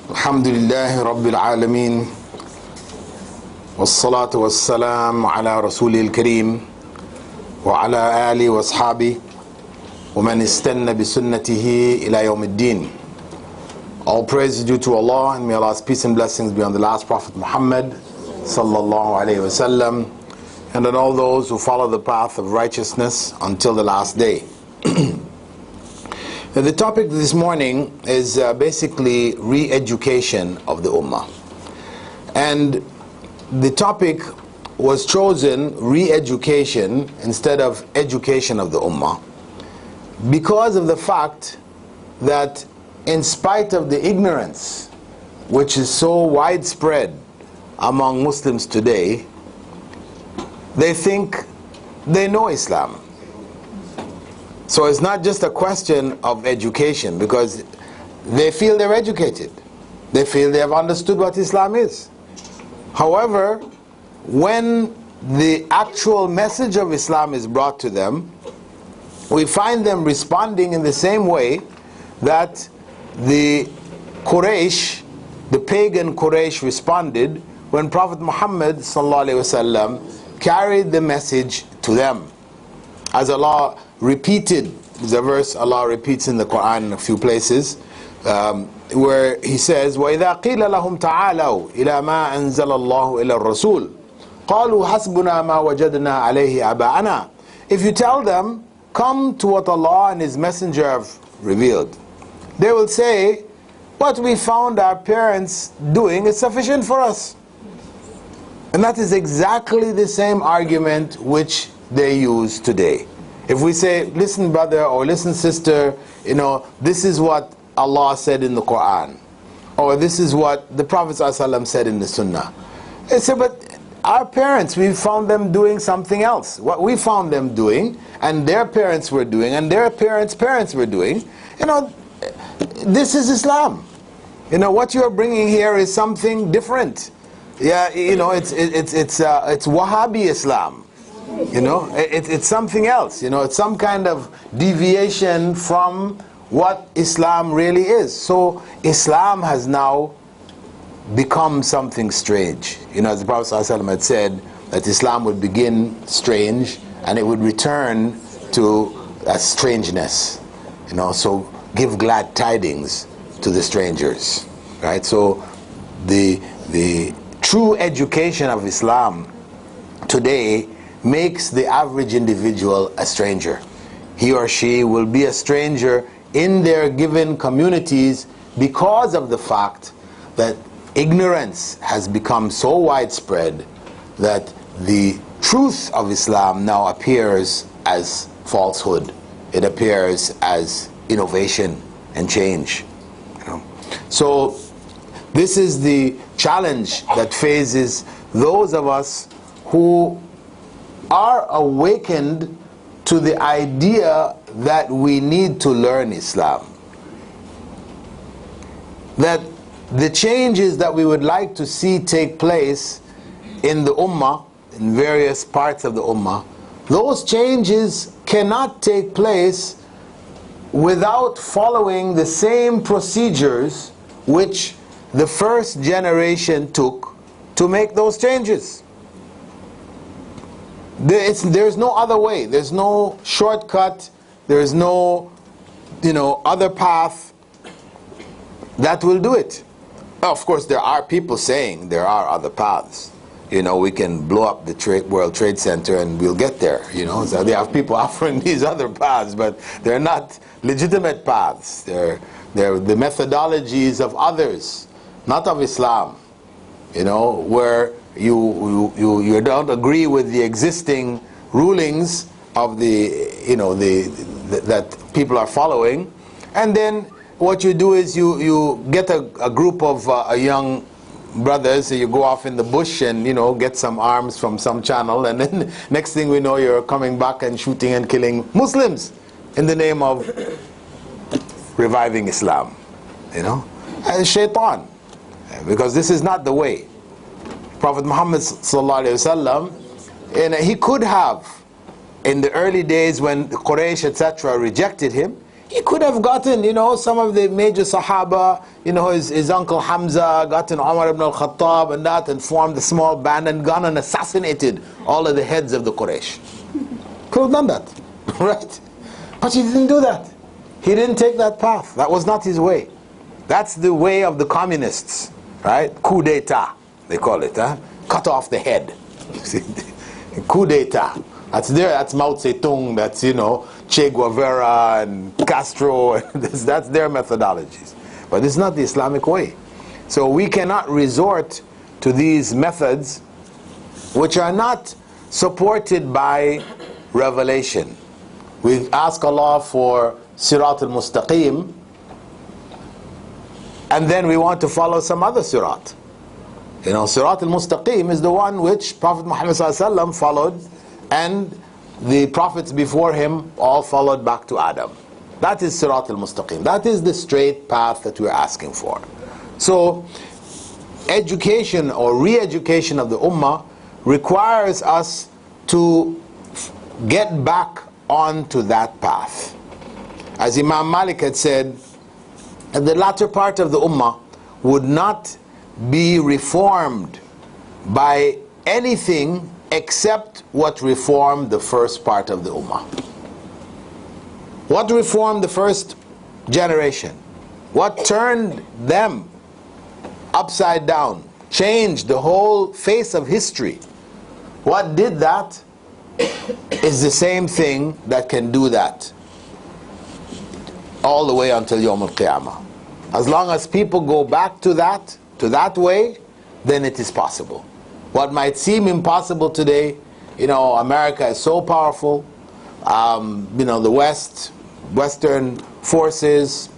Alhamdulillahi Rabbil Alameen, wassalatu wassalam ala Rasulil Kareem, wa ala ali wa ashabi, wa man istanna bi sunnatihi ila yawmiddin. All praise is due to Allah, and may Allah's peace and blessings be on the last Prophet Muhammad sallallahu alayhi wa sallam, and on all those who follow the path of righteousness until the last day. The topic this morning is basically re-education of the Ummah. And the topic was chosen, re-education, instead of education of the Ummah, because of the fact that in spite of the ignorance which is so widespread among Muslims today, they think they know Islam. So it's not just a question of education, because they feel they're educated. They feel they have understood what Islam is. However, when the actual message of Islam is brought to them, we find them responding in the same way that the Quraysh, the pagan Quraysh, responded when Prophet Muhammad ﷺ carried the message to them. As Allah repeated, there's a verse Allah repeats in the Quran in a few places, where He says, وَإِذَا قِيلَ لَهُمْ تَعَالَوْا إِلَى مَا أَنزَلَ اللَّهُ إِلَى الرَّسُولِ قَالُوا حَسْبُنَا مَا وَجَدْنَا عَلَيْهِ آبَاءَنَا. If you tell them, come to what Allah and His Messenger have revealed, they will say, what we found our parents doing is sufficient for us. And that is exactly the same argument which they use today. If we say, listen brother or listen sister, this is what Allah said in the Quran, or this is what the Prophet ﷺ said in the Sunnah. They say, but our parents, we found them doing something else. What we found them doing, and their parents were doing, and their parents' parents were doing, this is Islam. What you're bringing here is something different. Yeah, it's Wahhabi Islam. It's something else. It's some kind of deviation from what Islam really is. So Islam has now become something strange. As the Prophet ﷺ had said, that Islam would begin strange and it would return to a strangeness. So give glad tidings to the strangers, right? So the true education of Islam today makes the average individual a stranger. He or she will be a stranger in their given communities because of the fact that ignorance has become so widespread that the truth of Islam now appears as falsehood. It appears as innovation and change. So this is the challenge that faces those of us who are awakened to the idea that we need to learn Islam. That the changes that we would like to see take place in the Ummah, in various parts of the Ummah, those changes cannot take place without following the same procedures which the first generation took to make those changes. There's no other way. There's no shortcut. There's no, other path that will do it. Of course, there are people saying there are other paths. We can blow up the World Trade Center and we'll get there. So they have people offering these other paths, but they're not legitimate paths. They're the methodologies of others, not of Islam. Where you don't agree with the existing rulings of that people are following, and then what you do is you get a group of young brothers, so you go off in the bush and get some arms from some channel, and then next thing we know you're coming back and shooting and killing Muslims in the name of reviving Islam. And shaitan, because this is not the way. Prophet Muhammad ﷺ, he could have, in the early days when the Quraysh etc. rejected him, He could have gotten, you know, some of the major Sahaba, you know, his uncle Hamza, gotten Umar ibn al-Khattab and that, and formed a small band and gone and assassinated all of the heads of the Quraysh. Could have done that, right? But he didn't do that. He didn't take that path. That was not his way. That's the way of the communists, right? Coup d'etat, they call it, huh? Cut off the head. Coup d'etat. That's there. That's Mao Zedong. That's, you know, Che Guevara and Castro. That's their methodologies. But it's not the Islamic way. So we cannot resort to these methods which are not supported by revelation. We ask Allah for Sirat al-Mustaqim, and then we want to follow some other Sirat. You know, Sirat al-Mustaqim is the one which Prophet Muhammad ﷺ followed, and the prophets before him all followed back to Adam. That is Sirat al-Mustaqim. That is the straight path that we're asking for. So, education or re-education of the Ummah requires us to get back onto that path. As Imam Malik had said, that the latter part of the Ummah would not be reformed by anything except what reformed the first part of the Ummah. What reformed the first generation? What turned them upside down? Changed the whole face of history? What did that is the same thing that can do that all the way until Yawm al-Qiyamah. As long as people go back to that way, then it is possible. What might seem impossible today, you know, America is so powerful, you know, the Western forces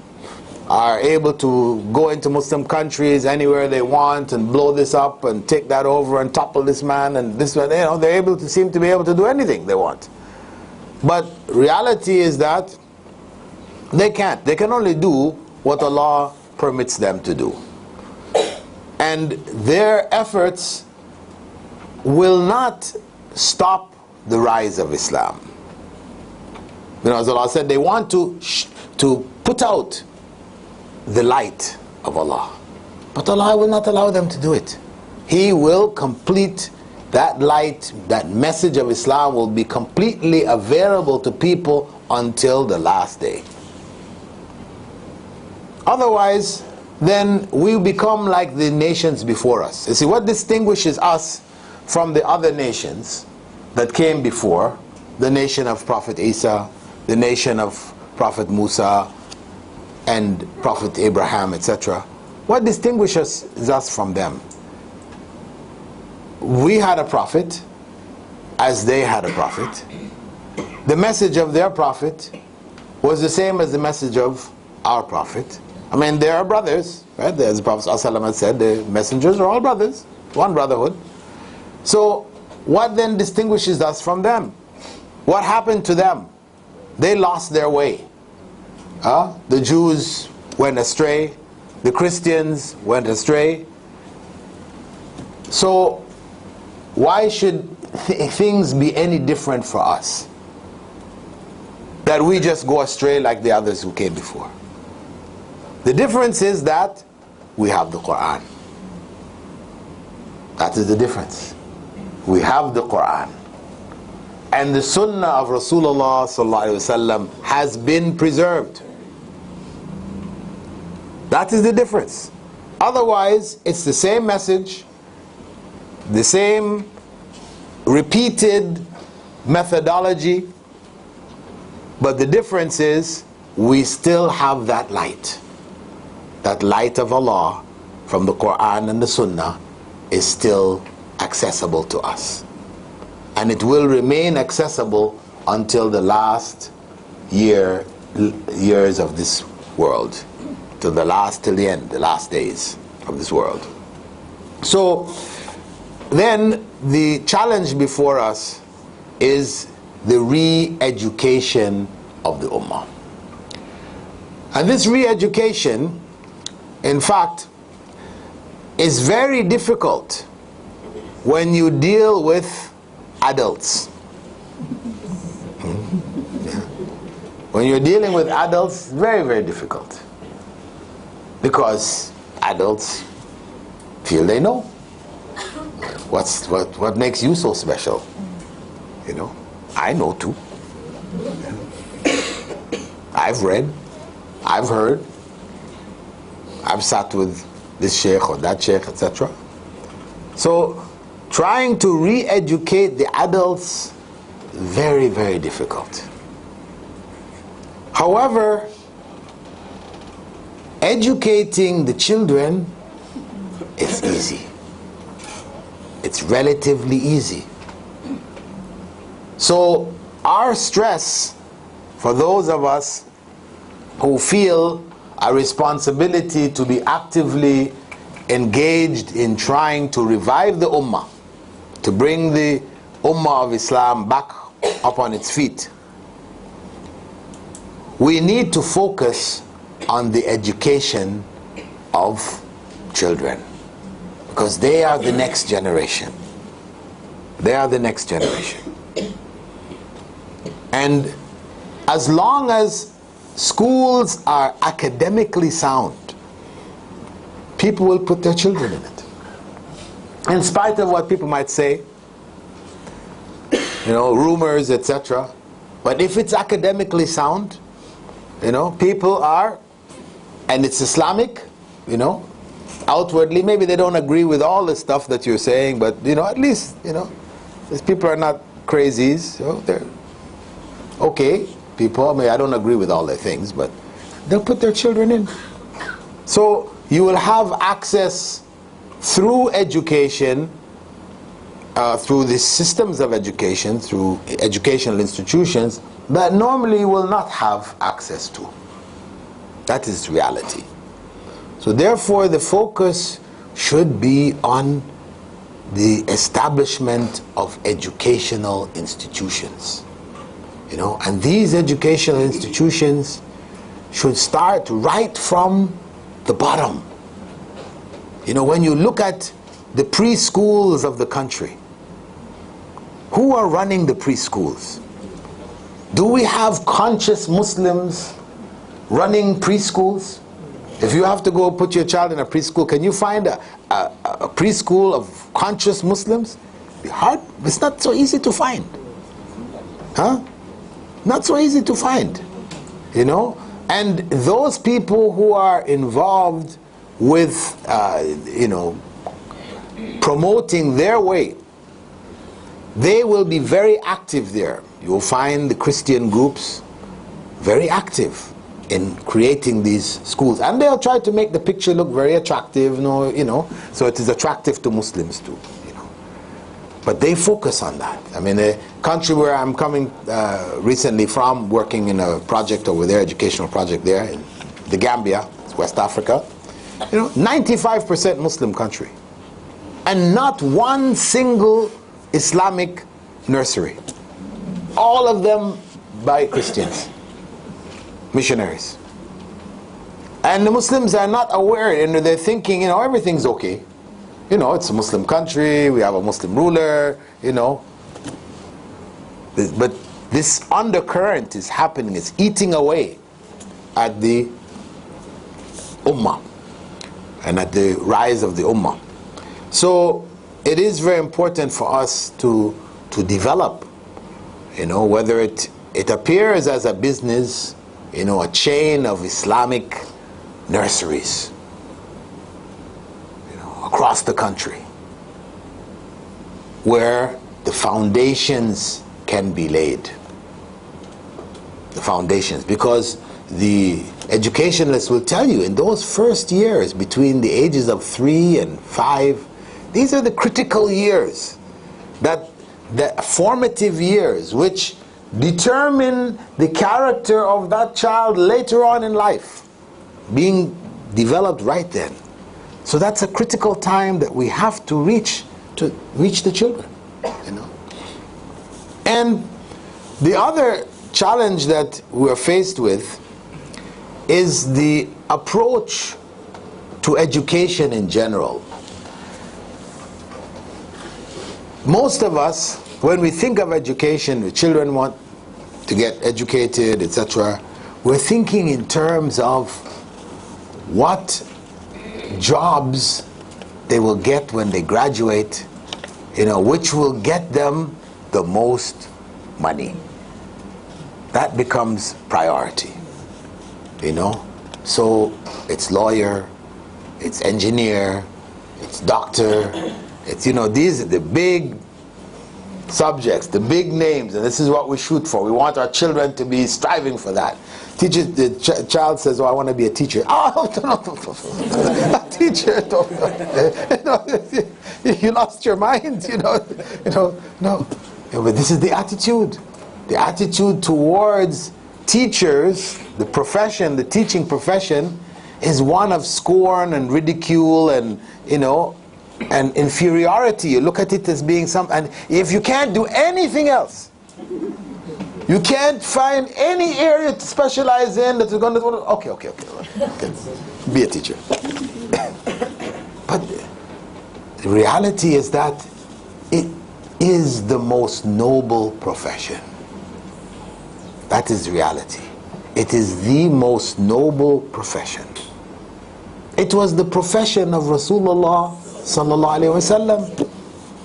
are able to go into Muslim countries anywhere they want and blow this up and take that over and topple this man and this one. You know, they're able to seem to be able to do anything they want. But reality is that they can't. They can only do what Allah permits them to do. And their efforts will not stop the rise of Islam. You know, as Allah said, they want to put out the light of Allah. But Allah will not allow them to do it. He will complete that light, that message of Islam will be completely available to people until the last day. Otherwise, then we become like the nations before us. You see, what distinguishes us from the other nations that came before, the nation of Prophet Isa, the nation of Prophet Musa, and Prophet Abraham, etc. What distinguishes us from them? We had a prophet, as they had a prophet. The message of their prophet was the same as the message of our prophet. I mean, they are brothers, right? As the Prophet ﷺ had said, the messengers are all brothers, one brotherhood. So, what then distinguishes us from them? What happened to them? They lost their way. The Jews went astray, the Christians went astray. So, why should things be any different for us? That we just go astray like the others who came before. The difference is that we have the Quran. That is the difference. We have the Quran. And the Sunnah of Rasulullah ﷺ has been preserved. That is the difference. Otherwise, it's the same message, the same repeated methodology, but the difference is we still have that light. That light of Allah from the Quran and the Sunnah is still accessible to us. And it will remain accessible until the last years of this world. Till the end, the last days of this world. So, then the challenge before us is the re-education of the Ummah. And this re-education, in fact, is very difficult when you deal with adults. When you're dealing with adults, it's very, very difficult. Because adults feel they know. What makes you so special? You know, I know too. I've read, I've heard, I've sat with this sheikh or that sheikh, etc. So trying to re-educate the adults, very, very difficult. However, educating the children is easy. It's relatively easy. So our stress, for those of us who feel a responsibility to be actively engaged in trying to revive the Ummah, to bring the Ummah of Islam back up on its feet, we need to focus on the education of children, because they are the next generation. They are the next generation. And as long as schools are academically sound, people will put their children in it. In spite of what people might say, you know, rumors, etc. But if it's academically sound, you know, people are, and it's Islamic, you know, outwardly, maybe they don't agree with all the stuff that you're saying, but, you know, at least, you know, these people are not crazies, you know, they're okay people. I mean, I don't agree with all their things, but they'll put their children in. So you will have access through education, through the systems of education, through educational institutions, that normally you will not have access to. That is reality. So therefore the focus should be on the establishment of educational institutions. You know, and these educational institutions should start right from the bottom. You know, when you look at the preschools of the country, who are running the preschools? Do we have conscious Muslims running preschools? If you have to go put your child in a preschool, can you find a preschool of conscious Muslims? It's hard. It's not so easy to find. Huh? Not so easy to find. You know? And those people who are involved with, you know, promoting their way, they will be very active there. You will find the Christian groups very active in creating these schools, and they'll try to make the picture look very attractive, you know, so it is attractive to Muslims too, you know. But they focus on that. I mean, the country where I'm coming recently from, working in a project over there, educational project there in the Gambia, it's West Africa, you know, 95% Muslim country, and not one single Islamic nursery. All of them by Christians, missionaries. And the Muslims are not aware, and they're thinking, you know, everything's okay. You know, it's a Muslim country, we have a Muslim ruler, you know. But this undercurrent is happening, it's eating away at the Ummah and at the rise of the Ummah. So it is very important for us to develop, you know, whether it appears as a business, you know, a chain of Islamic nurseries, you know, across the country, where the foundations can be laid. The foundations, because the educationalists will tell you in those first years, between the ages of 3 and 5, these are the critical years, the formative years, which determine the character of that child later on in life, being developed right then. So that's a critical time that we have to reach the children, you know. And the other challenge that we're faced with is the approach to education in general. Most of us, when we think of education, the children want to get educated, etc. we're thinking in terms of what jobs they will get when they graduate, which will get them the most money. That becomes priority, So it's lawyer, it's engineer, it's doctor, it's, these are the big subjects, the big names, and this is what we shoot for. We want our children to be striving for that. The child says, "Oh, I want to be a teacher." Oh, no. A teacher. You lost your mind, No, but this is the attitude. The attitude towards teachers, the profession, the teaching profession, is one of scorn and ridicule and, and inferiority. You look at it as being something, and if you can't do anything else, you can't find any area to specialize in that you're going to, okay, be a teacher. But the reality is that it is the most noble profession. That is reality. It is the most noble profession. It was the profession of Rasulullah sallallahu alaihi wasallam.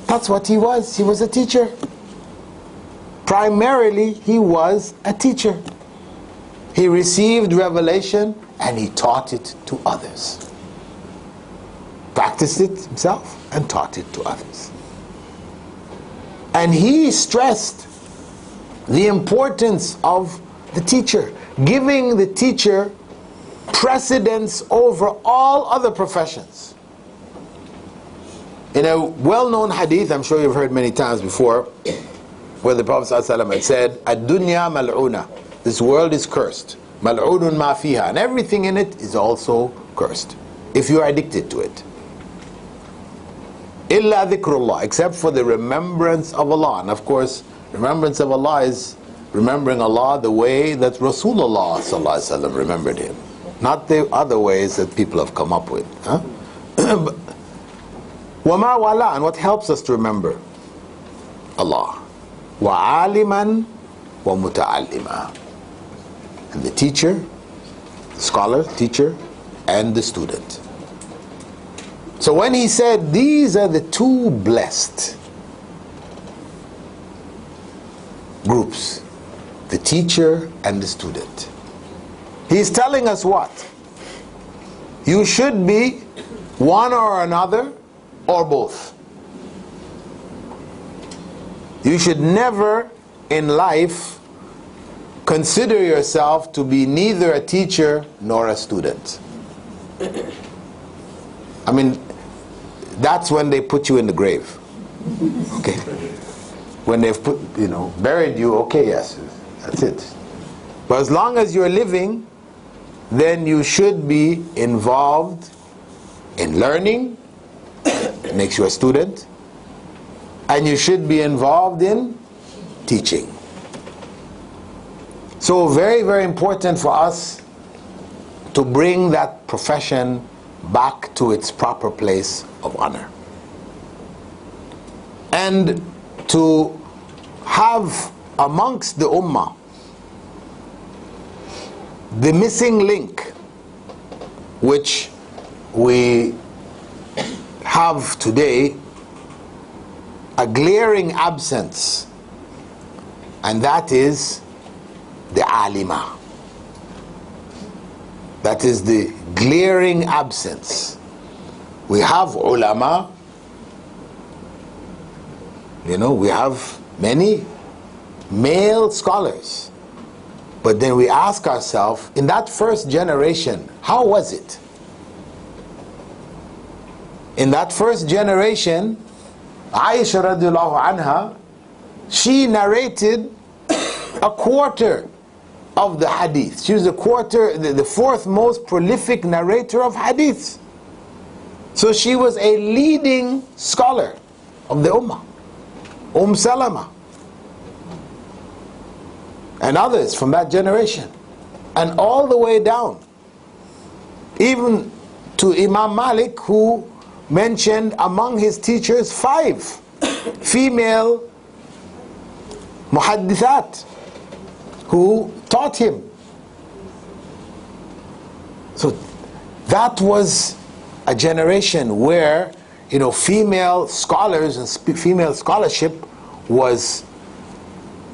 That's what he was. He was a teacher. Primarily, he was a teacher. He received revelation and he taught it to others. Practiced it himself and taught it to others. And he stressed the importance of the teacher, giving the teacher precedence over all other professions. In a well-known hadith, I'm sure you've heard many times before, where the Prophet ﷺ had said, "Ad-dunya mal'una." This world is cursed. Mal'unun ma fiha, and everything in it is also cursed, if you are addicted to it. Illa dhikrullah, except for the remembrance of Allah. And of course, remembrance of Allah is remembering Allah the way that Rasulullah sallallahu alaihi wasallam remembered Him, not the other ways that people have come up with. Wama wala, and what helps us to remember Allah. Wa aliman wa muta'allima, and the teacher, scholar, teacher, and the student. So when he said these are the two blessed groups, the teacher and the student, he's telling us what? You should be one or another or both. You should never in life consider yourself to be neither a teacher nor a student. I mean, that's when they put you in the grave. Okay? When they've put, buried you, okay, yes, that's it. But as long as you're living, then you should be involved in learning, it makes you a student, and you should be involved in teaching. So very, very important for us to bring that profession back to its proper place of honor, and to have amongst the Ummah the missing link which we have today, a glaring absence, and that is the alima. That is the glaring absence. We have ulama, we have many male scholars, but then we ask ourselves, in that first generation, how was it? In that first generation, Aisha radiallahu anha, she narrated a quarter of the hadith. She was the fourth most prolific narrator of hadith. So she was a leading scholar of the Ummah. Salama and others from that generation, and all the way down, even to Imam Malik, who mentioned among his teachers 5 female muhaddithat who taught him. So that was a generation where, you know, female scholars and female scholarship was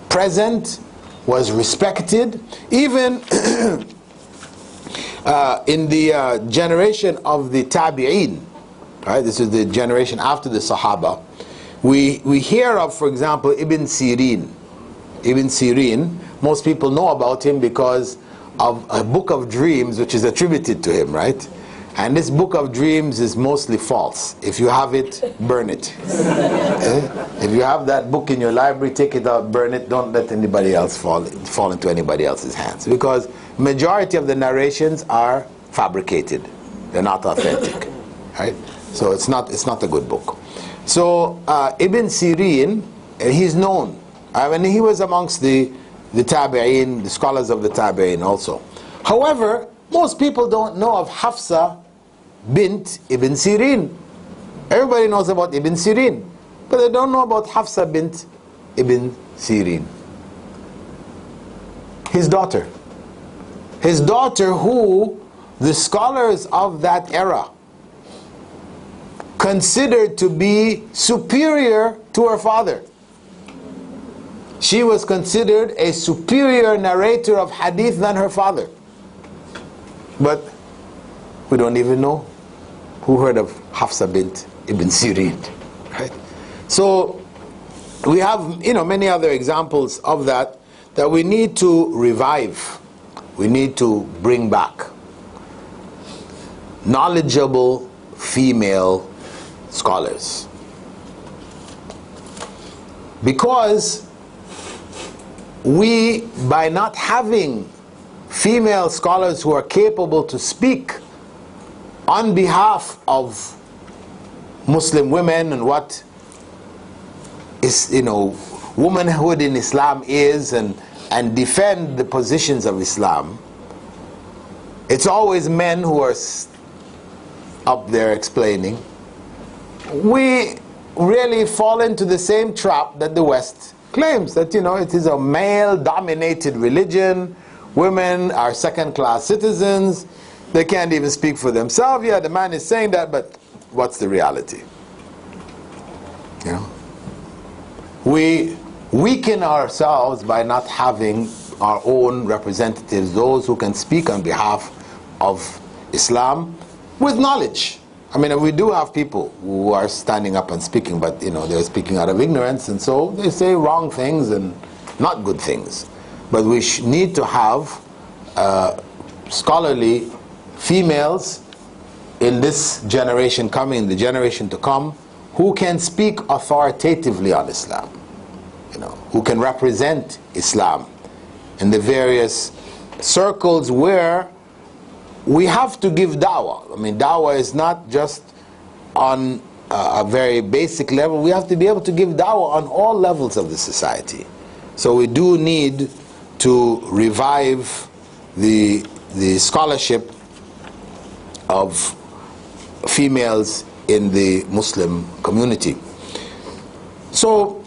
present, was respected. Even in the generation of the tabi'een, right? This is the generation after the Sahaba. We hear of, for example, Ibn Sirin. Ibn Sirin, most people know about him because of a book of dreams which is attributed to him, right? And this book of dreams is mostly false. If you have it, burn it. If you have that book in your library, take it out, burn it. Don't let anybody else fall into anybody else's hands, because majority of the narrations are fabricated. They're not authentic, right? So it's not a good book. So Ibn Sirin, he's known. I mean, he was amongst the tabi'een, the scholars of the tabi'een also. However, most people don't know of Hafsa bint Ibn Sirin. Everybody knows about Ibn Sirin, but they don't know about Hafsa bint Ibn Sirin. His daughter. His daughter, who the scholars of that era considered to be superior to her father. She was considered a superior narrator of hadith than her father. But we don't even know who heard of Hafsa bint Ibn Sirin, right? So we have, you know, many other examples of that we need to revive. We need to bring back knowledgeable female scholars, because we, by not having female scholars who are capable to speak on behalf of Muslim women and what is, you know, womanhood in Islam is, and defend the positions of Islam, it's always men who are up there explaining. We really fall into the same trap that the West claims, that, you know, it is a male-dominated religion. Women are second-class citizens. They can't even speak for themselves. Yeah, the man is saying that, but what's the reality? You know, we weaken ourselves by not having our own representatives, those who can speak on behalf of Islam with knowledge. I mean, we do have people who are standing up and speaking, but, you know, they're speaking out of ignorance, and so they say wrong things and not good things. But we need to have scholarly females in this generation coming, the generation to come, who can speak authoritatively on Islam, you know, who can represent Islam in the various circles where we have to give dawah. I mean, dawah is not just on a very basic level. We have to be able to give dawah on all levels of the society. So we do need to revive the scholarship of females in the Muslim community. So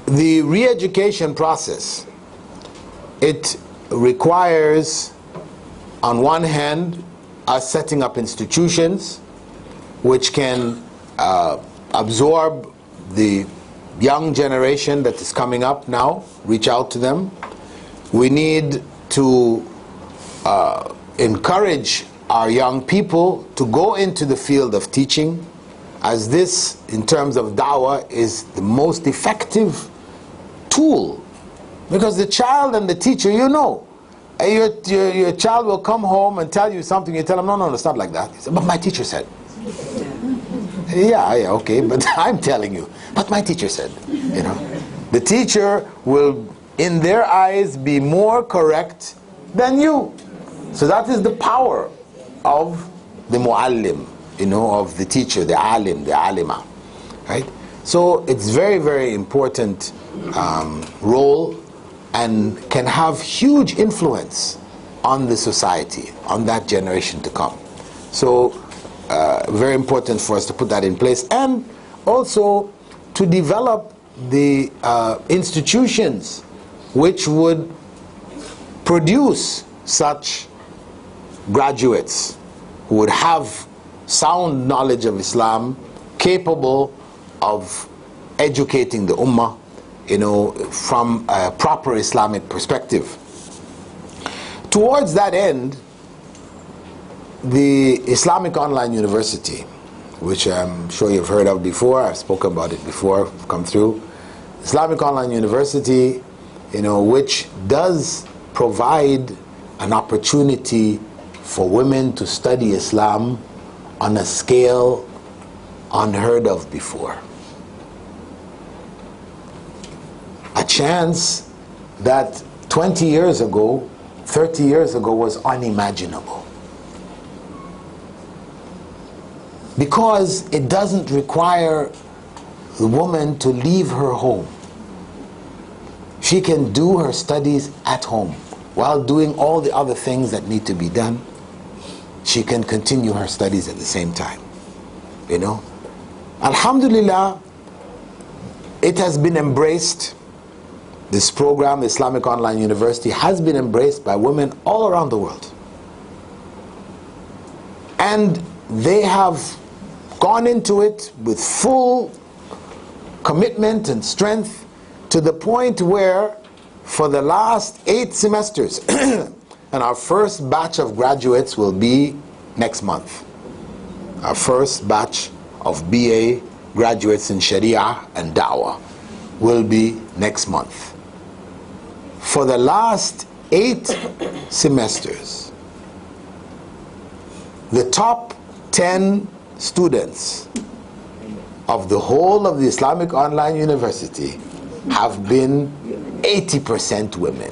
the re-education process, it requires, on one hand, us setting up institutions which can absorb the young generation that is coming up now, reach out to them. We need to encourage our young people to go into the field of teaching, as this, in terms of dawah, is the most effective tool. Because the child and the teacher, you know, your child will come home and tell you something, you tell him, no, it's not like that. He said, but my teacher said. Yeah, okay, but I'm telling you, but my teacher said, you know. The teacher will, in their eyes, be more correct than you. So that is the power of the muallim, you know, of the teacher, the alim, the alima, right? So it's very, very important role, and can have huge influence on the society, on that generation to come. So very important for us to put that in place, and also to develop the institutions which would produce such graduates who would have sound knowledge of Islam, capable of educating the Ummah, from a proper Islamic perspective. Towards that end, the Islamic Online University, which I'm sure you've heard of before, I've spoken about it before, come through. Islamic Online University, which does provide an opportunity for women to study Islam on a scale unheard of before. A chance that 20 years ago, 30 years ago was unimaginable. Because it doesn't require the woman to leave her home. She can do her studies at home while doing all the other things that need to be done. She can continue her studies at the same time. Alhamdulillah, it has been embraced. This program, Islamic Online University, has been embraced by women all around the world. And they have gone into it with full commitment and strength, to the point where for the last 8 semesters, and our first batch of graduates will be next month. Our first batch of BA graduates in Sharia and Dakwah will be next month. For the last 8 semesters, the top 10 students of the whole of the Islamic Online University have been 80% women.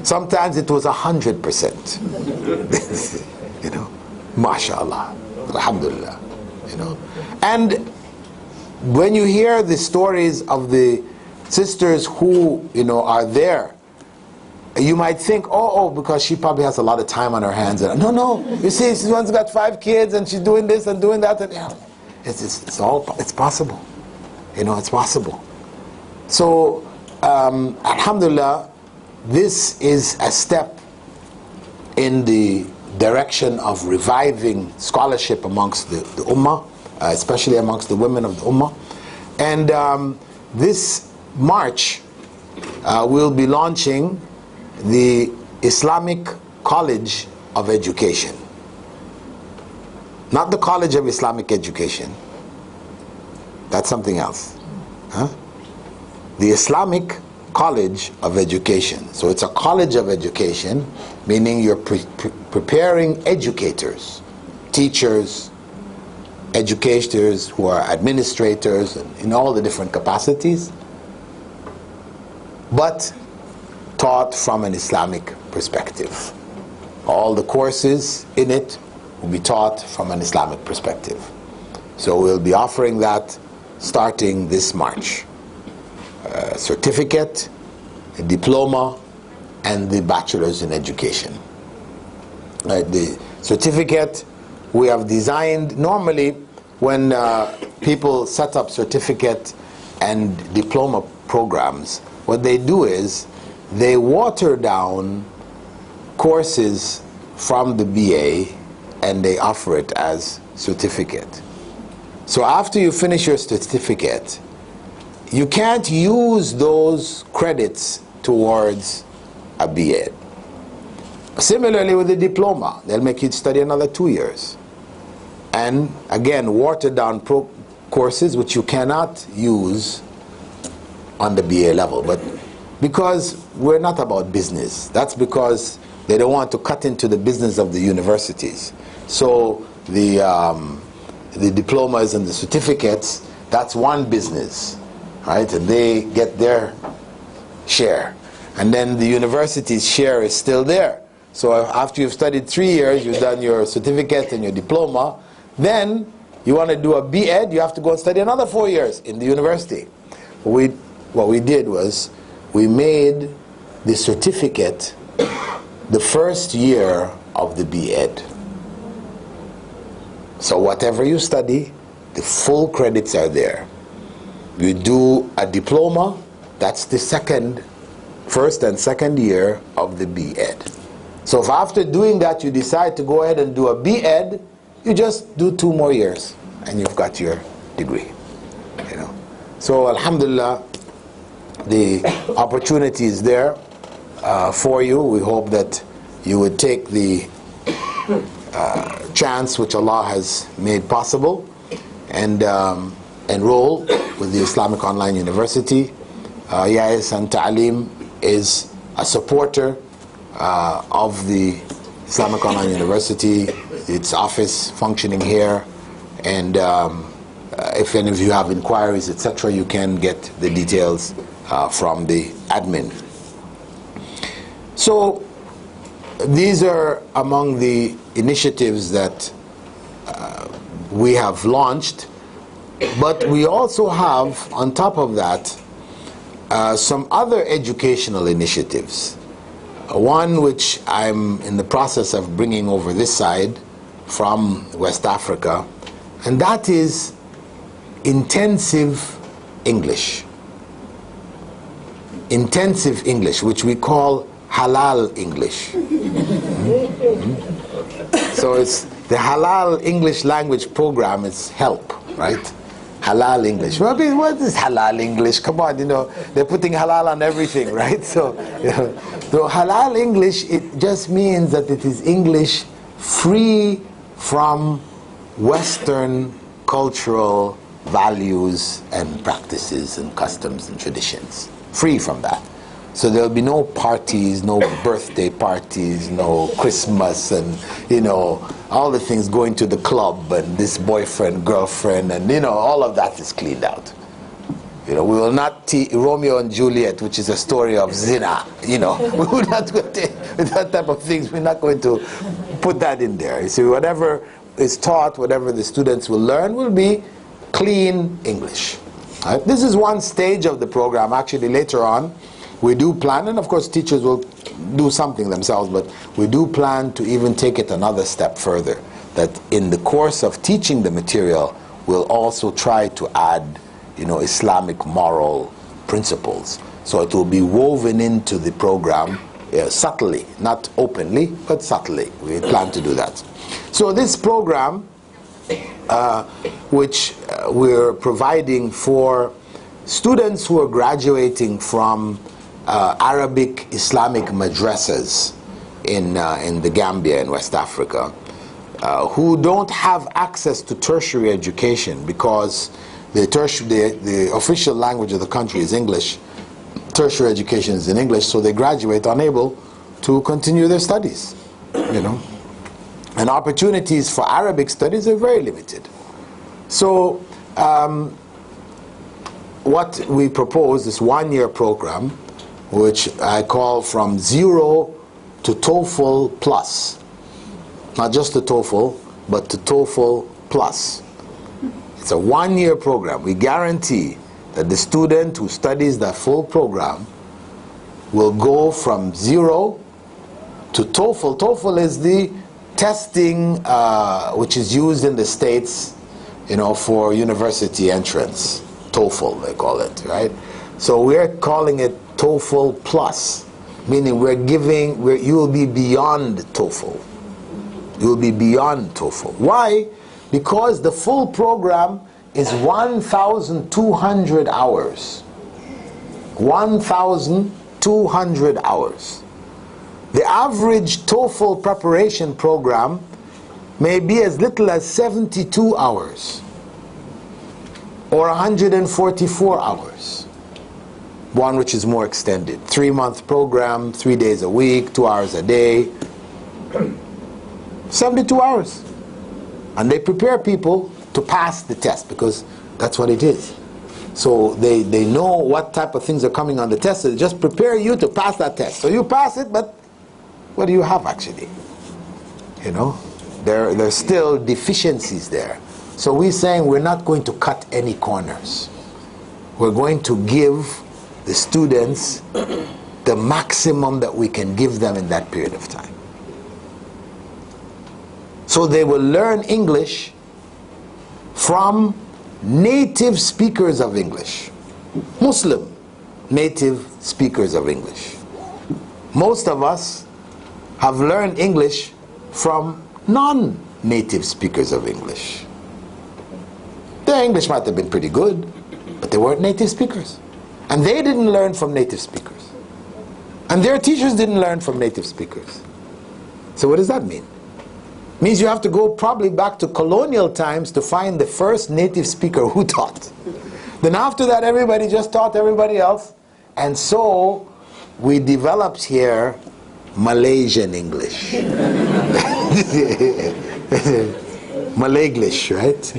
Sometimes it was 100%. MashaAllah, Alhamdulillah. And when you hear the stories of the sisters who are there, you might think, oh, because she probably has a lot of time on her hands. No, you see, she's one's got 5 kids and she's doing this and doing that. And it's possible. It's possible. So, alhamdulillah, this is a step in the direction of reviving scholarship amongst the Ummah, especially amongst the women of the Ummah. And this March, we'll be launching the Islamic College of Education. Not the College of Islamic Education. That's something else. The Islamic College of Education. So it's a college of education, meaning you're preparing educators, teachers, educators who are administrators in all the different capacities, but taught from an Islamic perspective. All the courses in it will be taught from an Islamic perspective. So we'll be offering that starting this March. A certificate, a diploma, and the bachelor's in education. The certificate we have designed, normally when people set up certificate and diploma programs, what they do is they water down courses from the BA and they offer it as certificate. So after you finish your certificate, you can't use those credits towards a BA. Similarly with the diploma, they'll make you study another 2 years. And again, watered down courses which you cannot use on the BA level. But because we're not about business, that's because they don't want to cut into the business of the universities. So the diplomas and the certificates, that's one business, right? And they get their share. And then the university's share is still there. So after you've studied 3 years, you've done your certificate and your diploma, then you want to do a B.Ed, you have to go and study another 4 years in the university. What we did was, we made the certificate the first year of the B.Ed. So whatever you study, the full credits are there. You do a diploma, that's the first and second year of the B.Ed. So if after doing that you decide to go ahead and do a B.Ed, you just do 2 more years and you've got your degree. You know. So alhamdulillah, the opportunity is there for you. We hope that you would take the chance which Allah has made possible and enroll with the Islamic Online University. Yayasan Ta'lim is a supporter of the Islamic Online University, its office functioning here, and if any of you have inquiries, etc., you can get the details from the admin. So these are among the initiatives that we have launched, but we also have, on top of that, some other educational initiatives. One which I'm in the process of bringing over this side from West Africa, and that is intensive English. Intensive English, which we call halal English. So it's the halal English language program is HELP, right? Halal English. Well, what is halal English? Come on, you know, they're putting halal on everything, right? So, you know, so halal English, it just means that it is English free from Western cultural values and practices and customs and traditions. Free from that. So there'll be no parties, no birthday parties, no Christmas, and you know, all the things, going to the club and this boyfriend, girlfriend, and you know, all of that is cleaned out. You know, we will not Romeo and Juliet, which is a story of zina. You know, we will not go with that type of things. We're not going to put that in there. You see, whatever is taught, whatever the students will learn, will be clean English. Right? This is one stage of the program. Actually, later on, we do plan, and of course teachers will do something themselves, but we do plan to even take it another step further, that in the course of teaching the material, we'll also try to add, you know, Islamic moral principles. So it will be woven into the program subtly, not openly, but subtly. We plan to do that. So this program, which we're providing for students who are graduating from Arabic Islamic madrasas in the Gambia in West Africa, who don't have access to tertiary education because the official language of the country is English, tertiary education is in English, so they graduate unable to continue their studies, you know. And opportunities for Arabic studies are very limited. So what we propose, this one-year program, which I call from 0 to TOEFL plus. Not just to TOEFL, but to TOEFL plus. It's a one-year program. We guarantee that the student who studies that full program will go from 0 to TOEFL. TOEFL is the testing which is used in the States, you know, for university entrance. TOEFL, they call it, right? So we're calling it TOEFL plus, meaning you will be beyond TOEFL. You will be beyond TOEFL. Why? Because the full program is 1,200 hours. 1,200 hours. The average TOEFL preparation program may be as little as 72 hours or 144 hours. One which is more extended. 3-month program, 3 days a week, 2 hours a day. 72 hours. And they prepare people to pass the test because that's what it is. So they know what type of things are coming on the test, so they just prepare you to pass that test. So you pass it, but what do you have actually? You know, there's still deficiencies there. So we're saying we're not going to cut any corners. We're going to give the students the maximum that we can give them in that period of time. So they will learn English from native speakers of English, Muslim native speakers of English. Most of us have learned English from non-native speakers of English. Their English might have been pretty good, but they weren't native speakers. And they didn't learn from native speakers. And their teachers didn't learn from native speakers. So what does that mean? It means you have to go probably back to colonial times to find the first native speaker who taught. Then after that, everybody just taught everybody else. And so we developed here Malaysian English. Malaglish, right?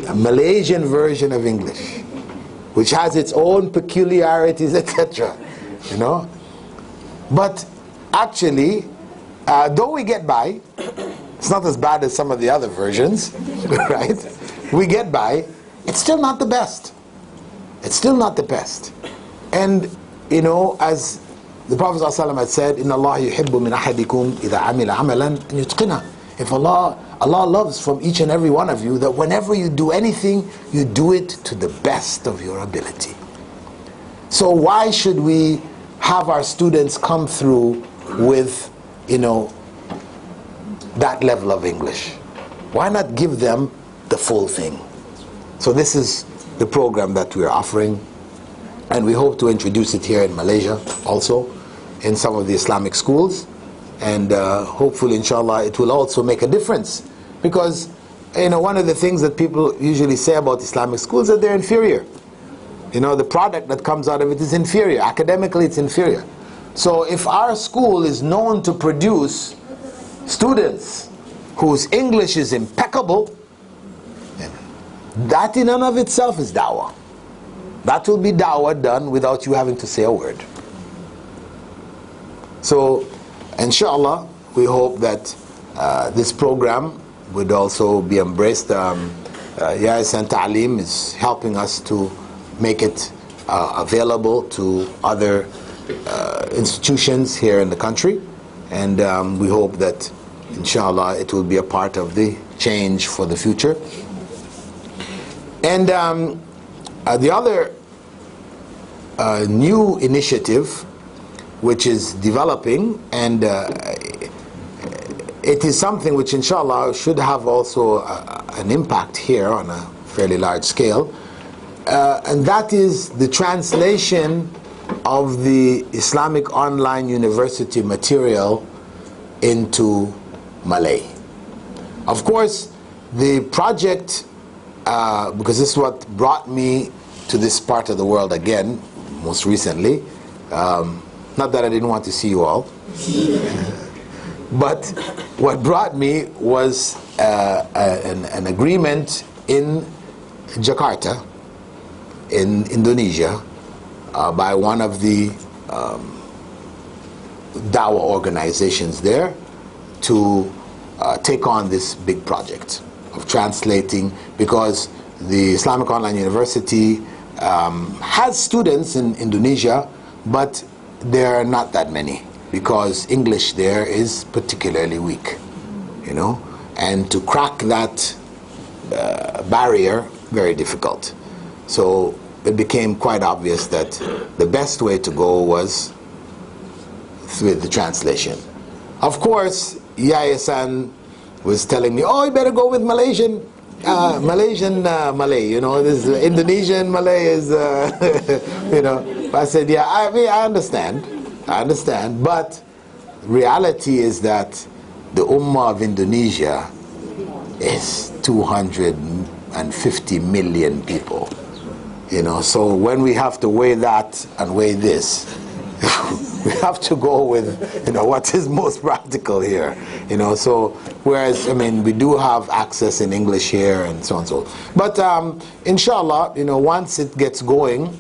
A Malaysian version of English, which has its own peculiarities, etc. You know? But actually, though we get by, it's not as bad as some of the other versions, right? We get by, it's still not the best. It's still not the best. And, you know, as the Prophet ﷺ had said, إِنَّ اللَّهَ يُحِبُّ مِنْ أَحَدِكُمْ إِذَا عَمِلَ عَمَلًا أَنْ يُتْقِنَهُ. If Allah loves from each and every one of you that whenever you do anything, you do it to the best of your ability. So why should we have our students come through with, you know, that level of English? Why not give them the full thing? So this is the program that we are offering, and we hope to introduce it here in Malaysia also, in some of the Islamic schools, and hopefully, inshallah, it will also make a difference, because, you know, one of the things that people usually say about Islamic schools is that they're inferior. You know, the product that comes out of it is inferior. Academically, it's inferior. So if our school is known to produce students whose English is impeccable, that in and of itself is da'wah. That will be da'wah done without you having to say a word. So, inshallah, we hope that this program would also be embraced. Yayasan Ta'lim is helping us to make it available to other institutions here in the country, and we hope that inshallah it will be a part of the change for the future. And the other new initiative which is developing, and it is something which inshallah should have also an impact here on a fairly large scale, and that is the translation of the Islamic Online University material into Malay. Of course, the project, because this is what brought me to this part of the world again, most recently, not that I didn't want to see you all, but what brought me was an agreement in Jakarta, in Indonesia, by one of the dakwah organizations there to take on this big project of translating, because the Islamic Online University has students in Indonesia, but there are not that many, because English there is particularly weak, you know, and to crack that barrier, very difficult. So it became quite obvious that the best way to go was through the translation. Of course, Yayasan was telling me, oh, you better go with Malaysian Malay, you know, this Indonesian Malay is, you know. I said, yeah, I mean, I understand, but reality is that the Ummah of Indonesia is 250 million people, you know, so when we have to weigh that and weigh this, we have to go with, you know, what is most practical here, you know. So whereas, I mean, we do have access in English here and so on and so on. But inshallah, you know, once it gets going,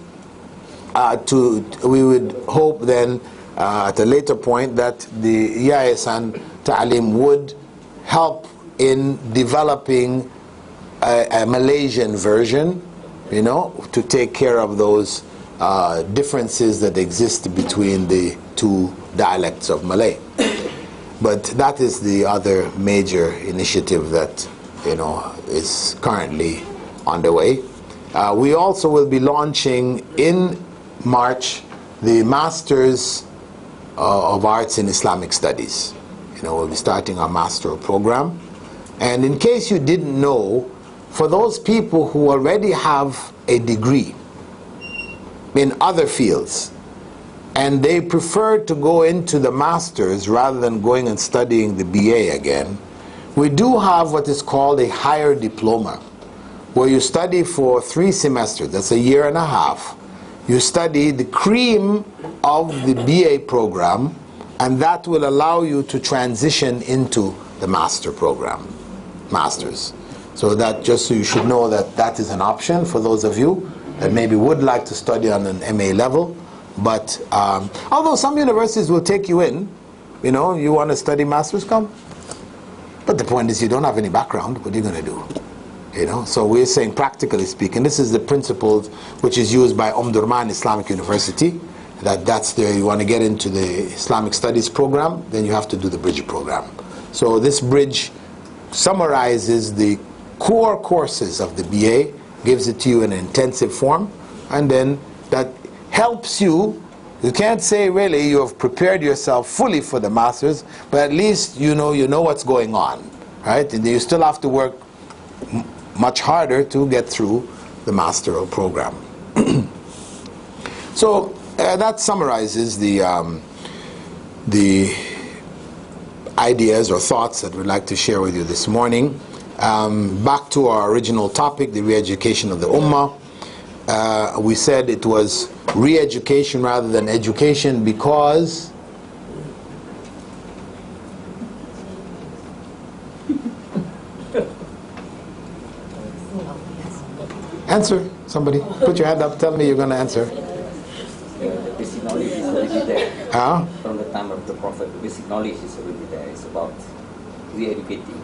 we would hope then at a later point that the Yayasan Ta'lim would help in developing a Malaysian version, you know, to take care of those differences that exist between the two dialects of Malay. But that is the other major initiative that, you know, is currently underway. We also will be launching in March the Masters of Arts in Islamic Studies. You know, we'll be starting our master's program. And in case you didn't know, for those people who already have a degree in other fields, and they prefer to go into the master's rather than going and studying the BA again, we do have what is called a higher diploma, where you study for 3 semesters, that's a year and a half. You study the cream of the BA program, and that will allow you to transition into the master program, masters. So that, just so you should know that that is an option for those of you that maybe would like to study on an MA level. But although some universities will take you in, you know, you want to study masters, come. But the point is, you don't have any background, what are you going to do? You know, so we're saying, practically speaking, this is the principles which is used by Omdurman Islamic University, that's the, you want to get into the Islamic Studies program, then you have to do the bridge program. So this bridge summarizes the core courses of the BA, gives it to you in an intensive form, and then that helps you. You can't say really you have prepared yourself fully for the masters, but at least you know what's going on, right? And you still have to work much harder to get through the master program. So that summarizes the ideas or thoughts that we'd like to share with you this morning. Back to our original topic, the re-education of the Ummah. We said it was re-education rather than education because answer, somebody. Put your hand up, tell me you're going to answer. The basic knowledge is already there. From the time of the Prophet, the basic knowledge is already there. It's about re-educating.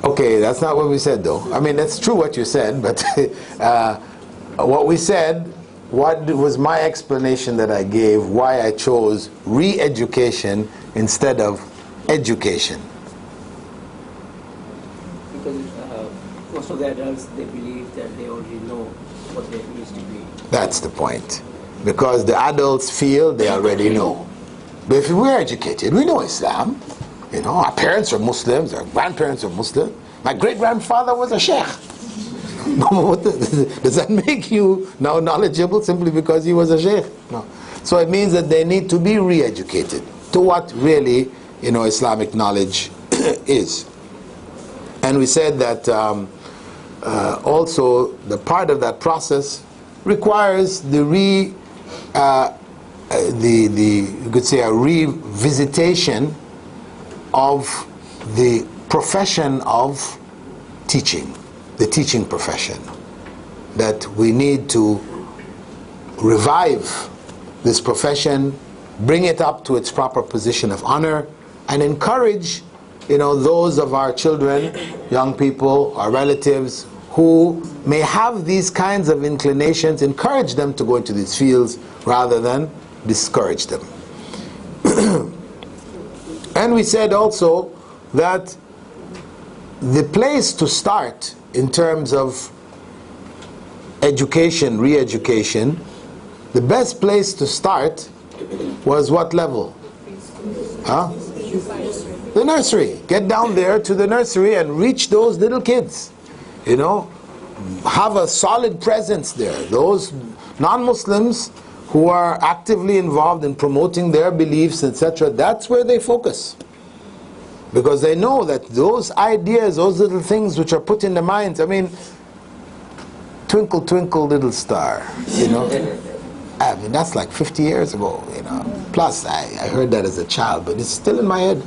Okay, that's not what we said though. I mean, that's true what you said, but what we said, what was my explanation that I gave, why I chose re-education instead of education? Because most of the adults, they believe that they already know what there needs to be. That's the point. Because the adults feel they already know. But if we're educated, we know Islam. You know, our parents are Muslims, our grandparents are Muslim. My great-grandfather was a sheikh. Does that make you now knowledgeable simply because he was a sheikh? No. So it means that they need to be re-educated to what really, you know, Islamic knowledge is. And we said that also the part of that process requires you could say a revisitation of the profession of teaching, the teaching profession. That we need to revive this profession, bring it up to its proper position of honor, and encourage, you know, those of our children, young people, our relatives who may have these kinds of inclinations, encourage them to go into these fields rather than discourage them. And we said also that the place to start in terms of education, re-education, the best place to start was what level? Huh? The nursery. Get down there to the nursery and reach those little kids. You know, have a solid presence there. Those non-Muslims who are actively involved in promoting their beliefs, etc., that's where they focus. Because they know that those ideas, those little things which are put in the minds, I mean, twinkle, twinkle, little star, you know. I mean, that's like 50 years ago, you know. Plus, I heard that as a child, but it's still in my head.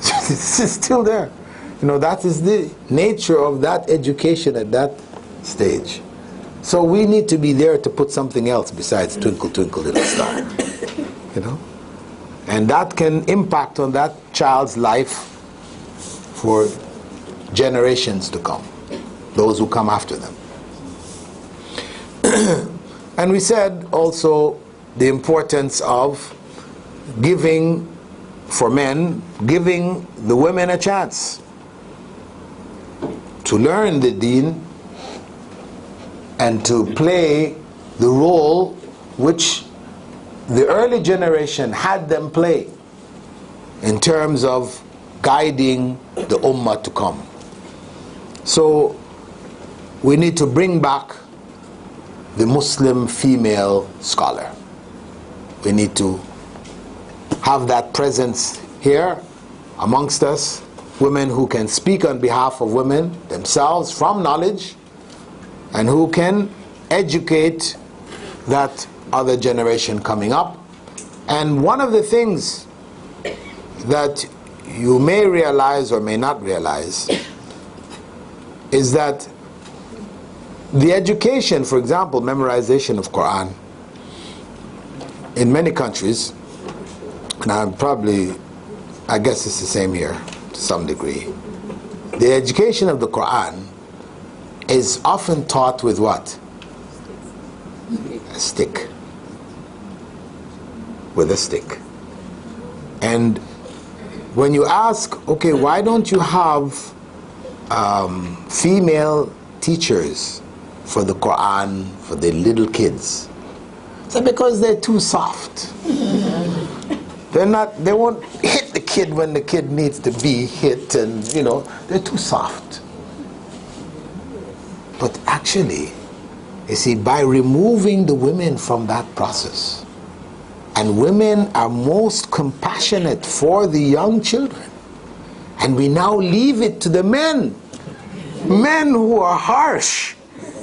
It's still there. You know, that is the nature of that education at that stage. So we need to be there to put something else besides twinkle, twinkle, little star. You know? And that can impact on that child's life for generations to come. Those who come after them. And we said also the importance of giving, for men, giving the women a chance to learn the deen and to play the role which the early generation had them play in terms of guiding the Ummah to come. So we need to bring back the Muslim female scholar. We need to have that presence here amongst us, women who can speak on behalf of women themselves from knowledge, and who can educate that other generation coming up. And one of the things that you may realize or may not realize is that the education, for example, memorization of Quran, in many countries, and I guess it's the same here to some degree, the education of the Quran is often taught with what? A stick. With a stick. And when you ask, okay, why don't you have female teachers for the Quran, for the little kids? So because they're too soft. They won't hit the kid when the kid needs to be hit, and they're too soft. But actually, you see, by removing the women from that process, and women are most compassionate for the young children, and we now leave it to the men who are harsh,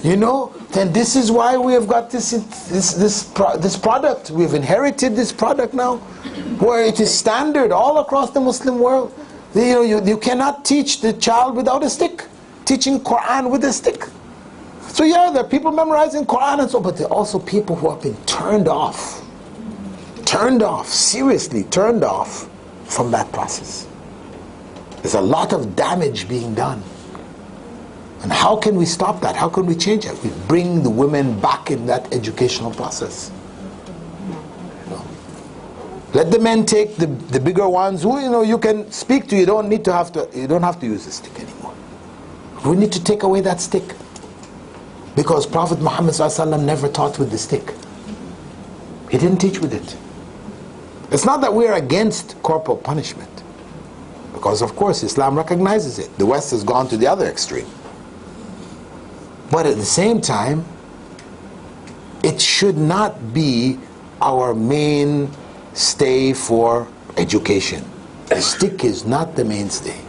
then this is why we have got this product. We've inherited this product now, where it is standard all across the Muslim world. You cannot teach the child without a stick, teaching Quran with a stick. So yeah, there are people memorizing Quran and so, but there are also people who have been turned off, seriously turned off from that process. There's a lot of damage being done. And how can we stop that? How can we change it? We bring the women back in that educational process. Let the men take the bigger ones who you can speak to. You don't have to use the stick anymore. We need to take away that stick. Because Prophet Muhammad ﷺ never taught with the stick. He didn't teach with it. It's not that we're against corporal punishment, because of course Islam recognizes it. The West has gone to the other extreme. But at the same time, it should not be our main stay for education. The stick is not the mainstay.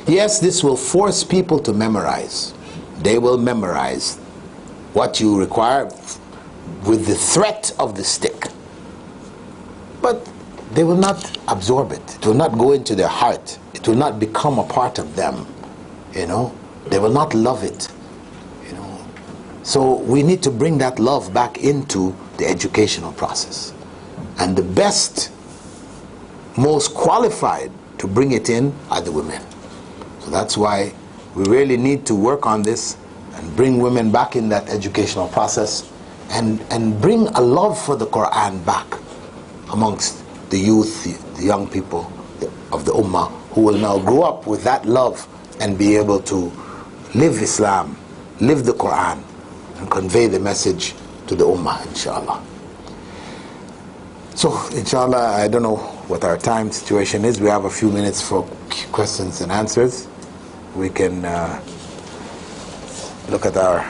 Yes, this will force people to memorize. They will memorize what you require with the threat of the stick. But they will not absorb it. It will not go into their heart. It will not become a part of them. They will not love it. So we need to bring that love back into the educational process. And the best, most qualified to bring it in are the women. So that's why we really need to work on this and bring women back in that educational process, and bring a love for the Quran back amongst the youth, the young people of the Ummah, who will now grow up with that love and be able to live Islam, live the Quran, and convey the message to the Ummah, inshallah. So, inshallah, I don't know what our time situation is. We have a few minutes for questions and answers. We can look at our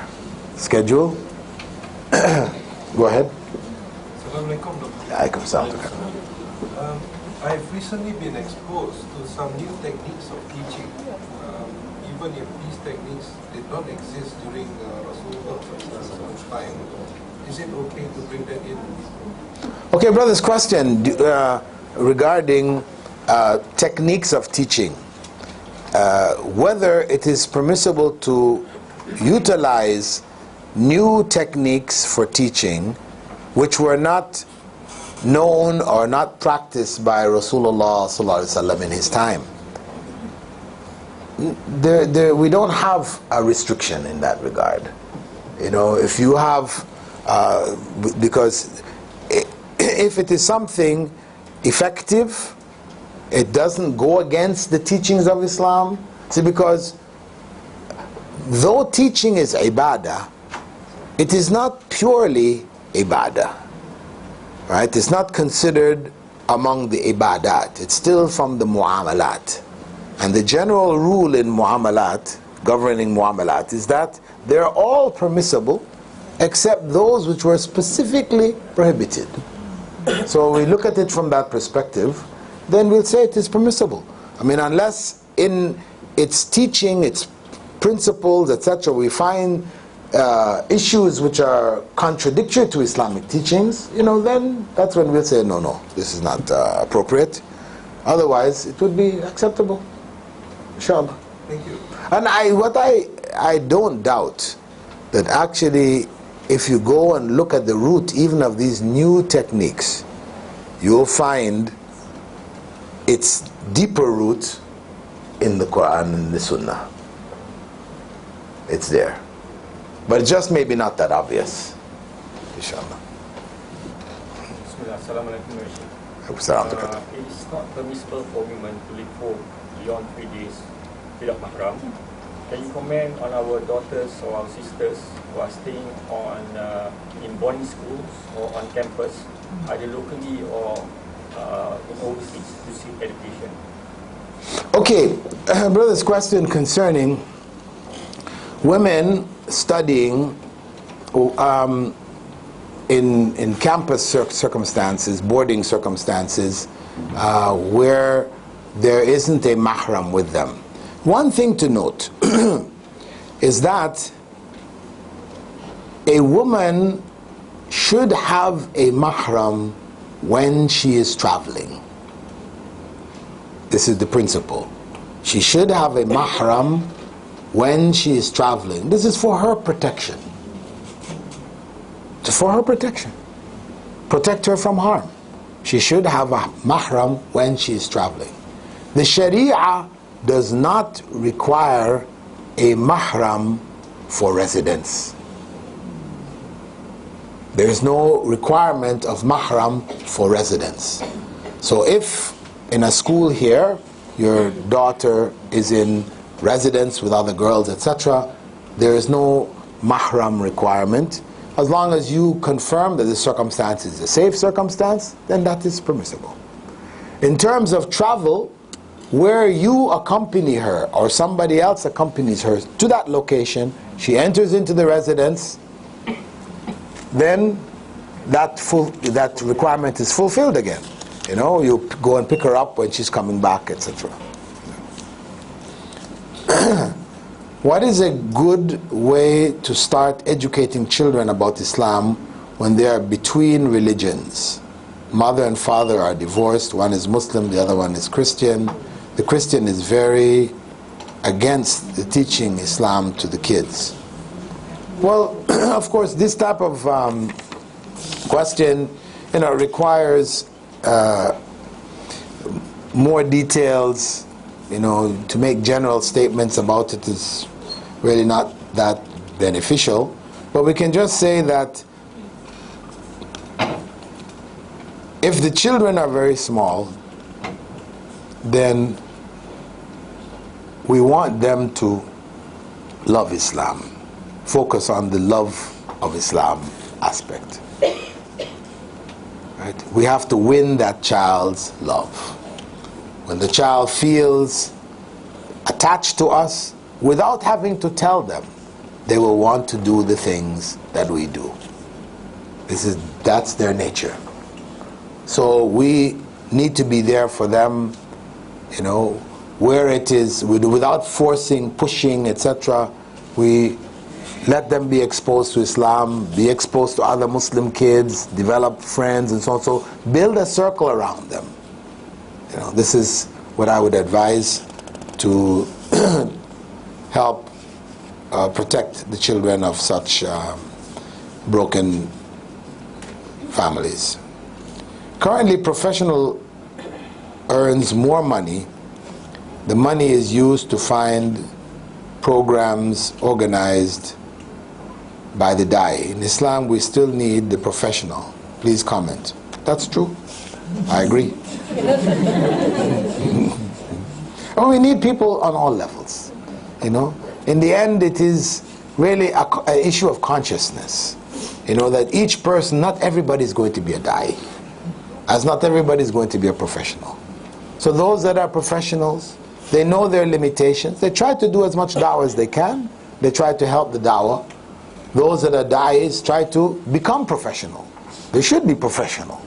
schedule. Go ahead. I've recently been exposed to some new techniques of teaching. Even if these techniques did not exist during Rasulullah's time, is it okay to bring that in? Okay, brother's question regarding techniques of teaching. Whether it is permissible to utilize new techniques for teaching which were not known or not practiced by Rasulullah ﷺ in his time. We don't have a restriction in that regard. If you have, because if it is something effective, it doesn't go against the teachings of Islam. See, because though teaching is ibadah, it is not purely ibadah. Right? It's not considered among the ibadat. It's still from the mu'amalat. And the general rule in mu'amalat, governing mu'amalat, is that they're all permissible except those which were specifically prohibited. So we look at it from that perspective, then we'll say it is permissible. I mean, unless in its teaching, its principles, etc., we find issues which are contradictory to Islamic teachings, then that's when we'll say, no, this is not appropriate. Otherwise, it would be acceptable. Inshallah. Thank you. And I don't doubt that actually, if you go and look at the root even of these new techniques, you'll find its deeper root in the Quran and the Sunnah. It's there. But it's just maybe not that obvious. Inshallah. Assalamualaikum. It is not permissible for women to leave home beyond 3 days without mahram. Can you comment on our daughters or our sisters who are staying in boarding schools or on campus, either locally or in overseas, to seek education? Okay, brother's question concerning women studying in campus circumstances, boarding circumstances, where there isn't a mahram with them. One thing to note is that a woman should have a mahram when she is traveling. This is the principle. She should have a mahram when she is traveling. This is for her protection. For her protection. Protect her from harm. She should have a mahram when she is traveling. The Sharia does not require a mahram for residence. There is no requirement of mahram for residence. So if in a school here, your daughter is in residence with other girls, etc., there is no mahram requirement. As long as you confirm that the circumstance is a safe circumstance, then that is permissible. In terms of travel, where you accompany her or somebody else accompanies her to that location, she enters into the residence, then that requirement is fulfilled again. You go and pick her up when she's coming back, etc. What is a good way to start educating children about Islam when they are between religions? Mother and father are divorced, one is Muslim, the other one is Christian. The Christian is very against the teaching Islam to the kids. Well, of course, this type of question, requires more details. To make general statements about it is really not that beneficial. But we can just say that if the children are very small, then we want them to love Islam. Focus on the love of Islam aspect. Right? We have to win that child's love. When the child feels attached to us, without having to tell them, they will want to do the things that we do. That's their nature. So we need to be there for them, where it is, without forcing, pushing, etc. We let them be exposed to Islam, be exposed to other Muslim kids, develop friends and so on. So build a circle around them. This is what I would advise to help protect the children of such broken families. Currently, professional earns more money. The money is used to find programs organized by the da'i. In Islam, we still need the professional. Please comment. That's true. I agree. And we need people on all levels. In the end, it is really an issue of consciousness. That each person, not everybody is going to be a da'i. as not everybody is going to be a professional. So those that are professionals, they know their limitations. They try to do as much da'wah as they can. They try to help the da'wah. Those that are da'is try to become professional. They should be professional.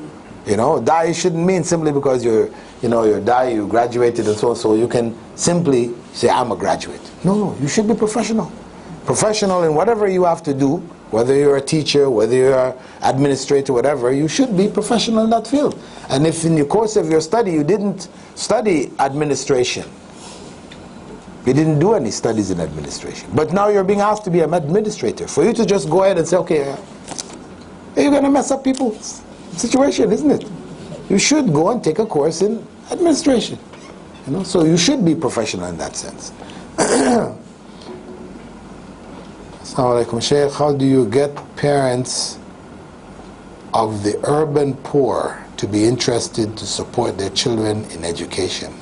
Da'i shouldn't mean simply because you're da'i, you graduated and so you can simply say, I'm a graduate. No, you should be professional. Professional in whatever you have to do, whether you're a teacher, whether you're an administrator, whatever, you should be professional in that field. And if in the course of your study you didn't study administration, you didn't do any studies in administration, but now you're being asked to be an administrator, for you to just go ahead and say, okay, you're going to mess up people's situation, isn't it? You should go and take a course in administration. So you should be professional in that sense. Assalamu alaikum, Shaykh. How do you get parents of the urban poor to be interested to support their children in education?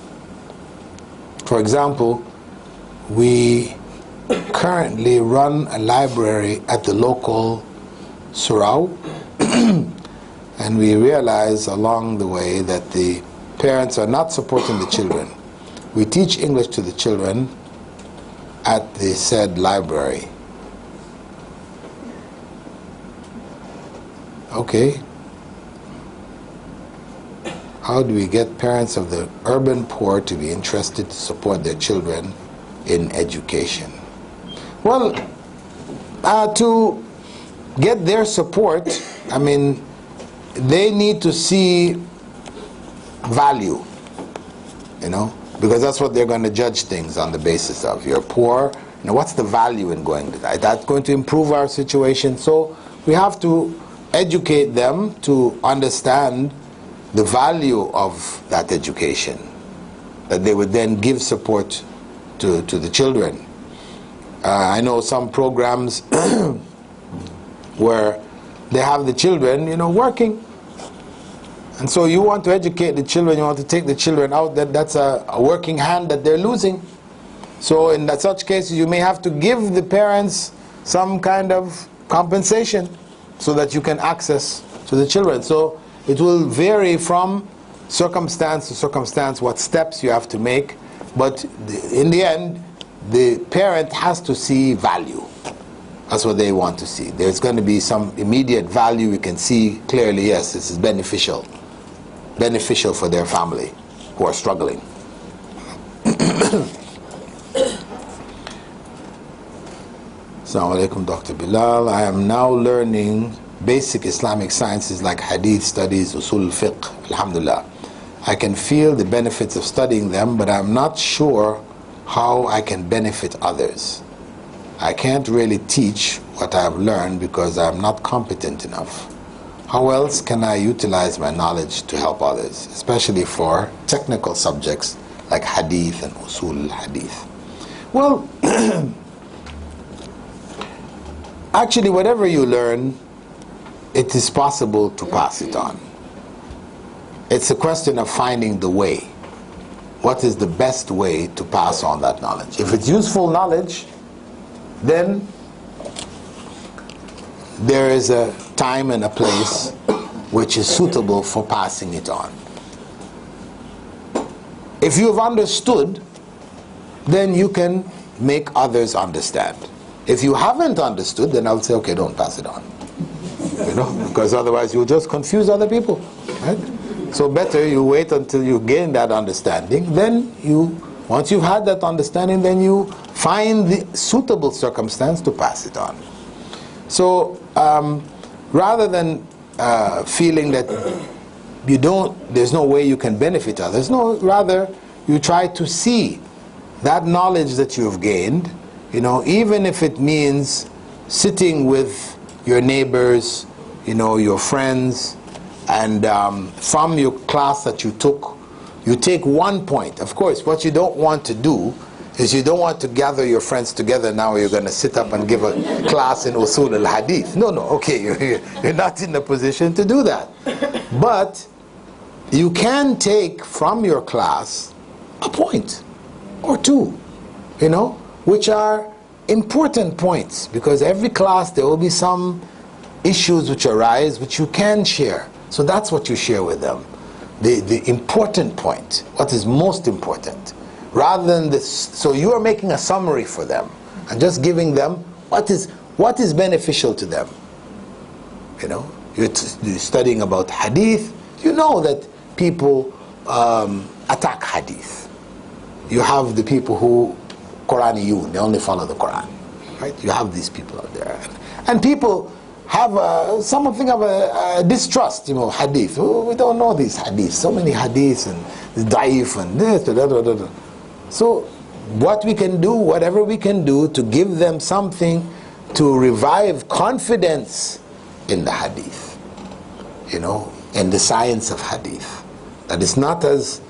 For example, we currently run a library at the local surau, and we realize along the way that the parents are not supporting the children. We teach English to the children at the said library. Okay. How do we get parents of the urban poor to be interested to support their children in education? Well, to get their support, they need to see value, because that's what they're going to judge things on the basis of. You're poor, what's the value in going to that? That's going to improve our situation. So we have to educate them to understand the value of that education, that they would then give support to the children. I know some programs where they have the children, working. And so you want to educate the children, you want to take the children out, that's a working hand that they're losing. So in such cases, you may have to give the parents some kind of compensation so that you can access to the children. So it will vary from circumstance to circumstance what steps you have to make, but in the end, the parent has to see value. That's what they want to see. There's going to be some immediate value. We can see clearly, yes, this is beneficial for their family who are struggling. Assalamu alaikum, Dr. Bilal. I am now learning basic Islamic sciences like hadith studies, usul fiqh, alhamdulillah. I can feel the benefits of studying them, but I'm not sure how I can benefit others. I can't really teach what I've learned because I'm not competent enough. How else can I utilize my knowledge to help others, especially for technical subjects like hadith and usul hadith? Well, actually whatever you learn, it is possible to pass it on. It's a question of finding the way. What is the best way to pass on that knowledge? If it's useful knowledge, then there is a time and a place which is suitable for passing it on. If you have understood, then you can make others understand. If you haven't understood, then I'll say, okay, don't pass it on. Because otherwise you'll just confuse other people, right? So better you wait until you gain that understanding. Then once you've had that understanding, then you find the suitable circumstance to pass it on. So rather than feeling that there's no way you can benefit others, no, rather you try to see that knowledge that you've gained, even if it means sitting with your neighbors, your friends, and from your class that you took, you take one point. Of course, what you don't want to do is you don't want to gather your friends together. Now you're going to sit up and give a class in usul al-hadith. No, okay, you're not in a position to do that. But you can take from your class a point or two, which are important points, because every class there will be some issues which arise which you can share. So that's what you share with them. The important point, what is most important. Rather than this, so you are making a summary for them and just giving them what is beneficial to them. You know, you're studying about hadith, you know that people attack hadith. You have the people who Quraniyun, they only follow the Quran, right? You have these people out there, and people have something of a distrust, you know, hadith. Oh, we don't know these hadiths, so many hadiths and daif and this, da. So what we can do, whatever we can do to give them something to revive confidence in the hadith, you know, in the science of hadith, that is not as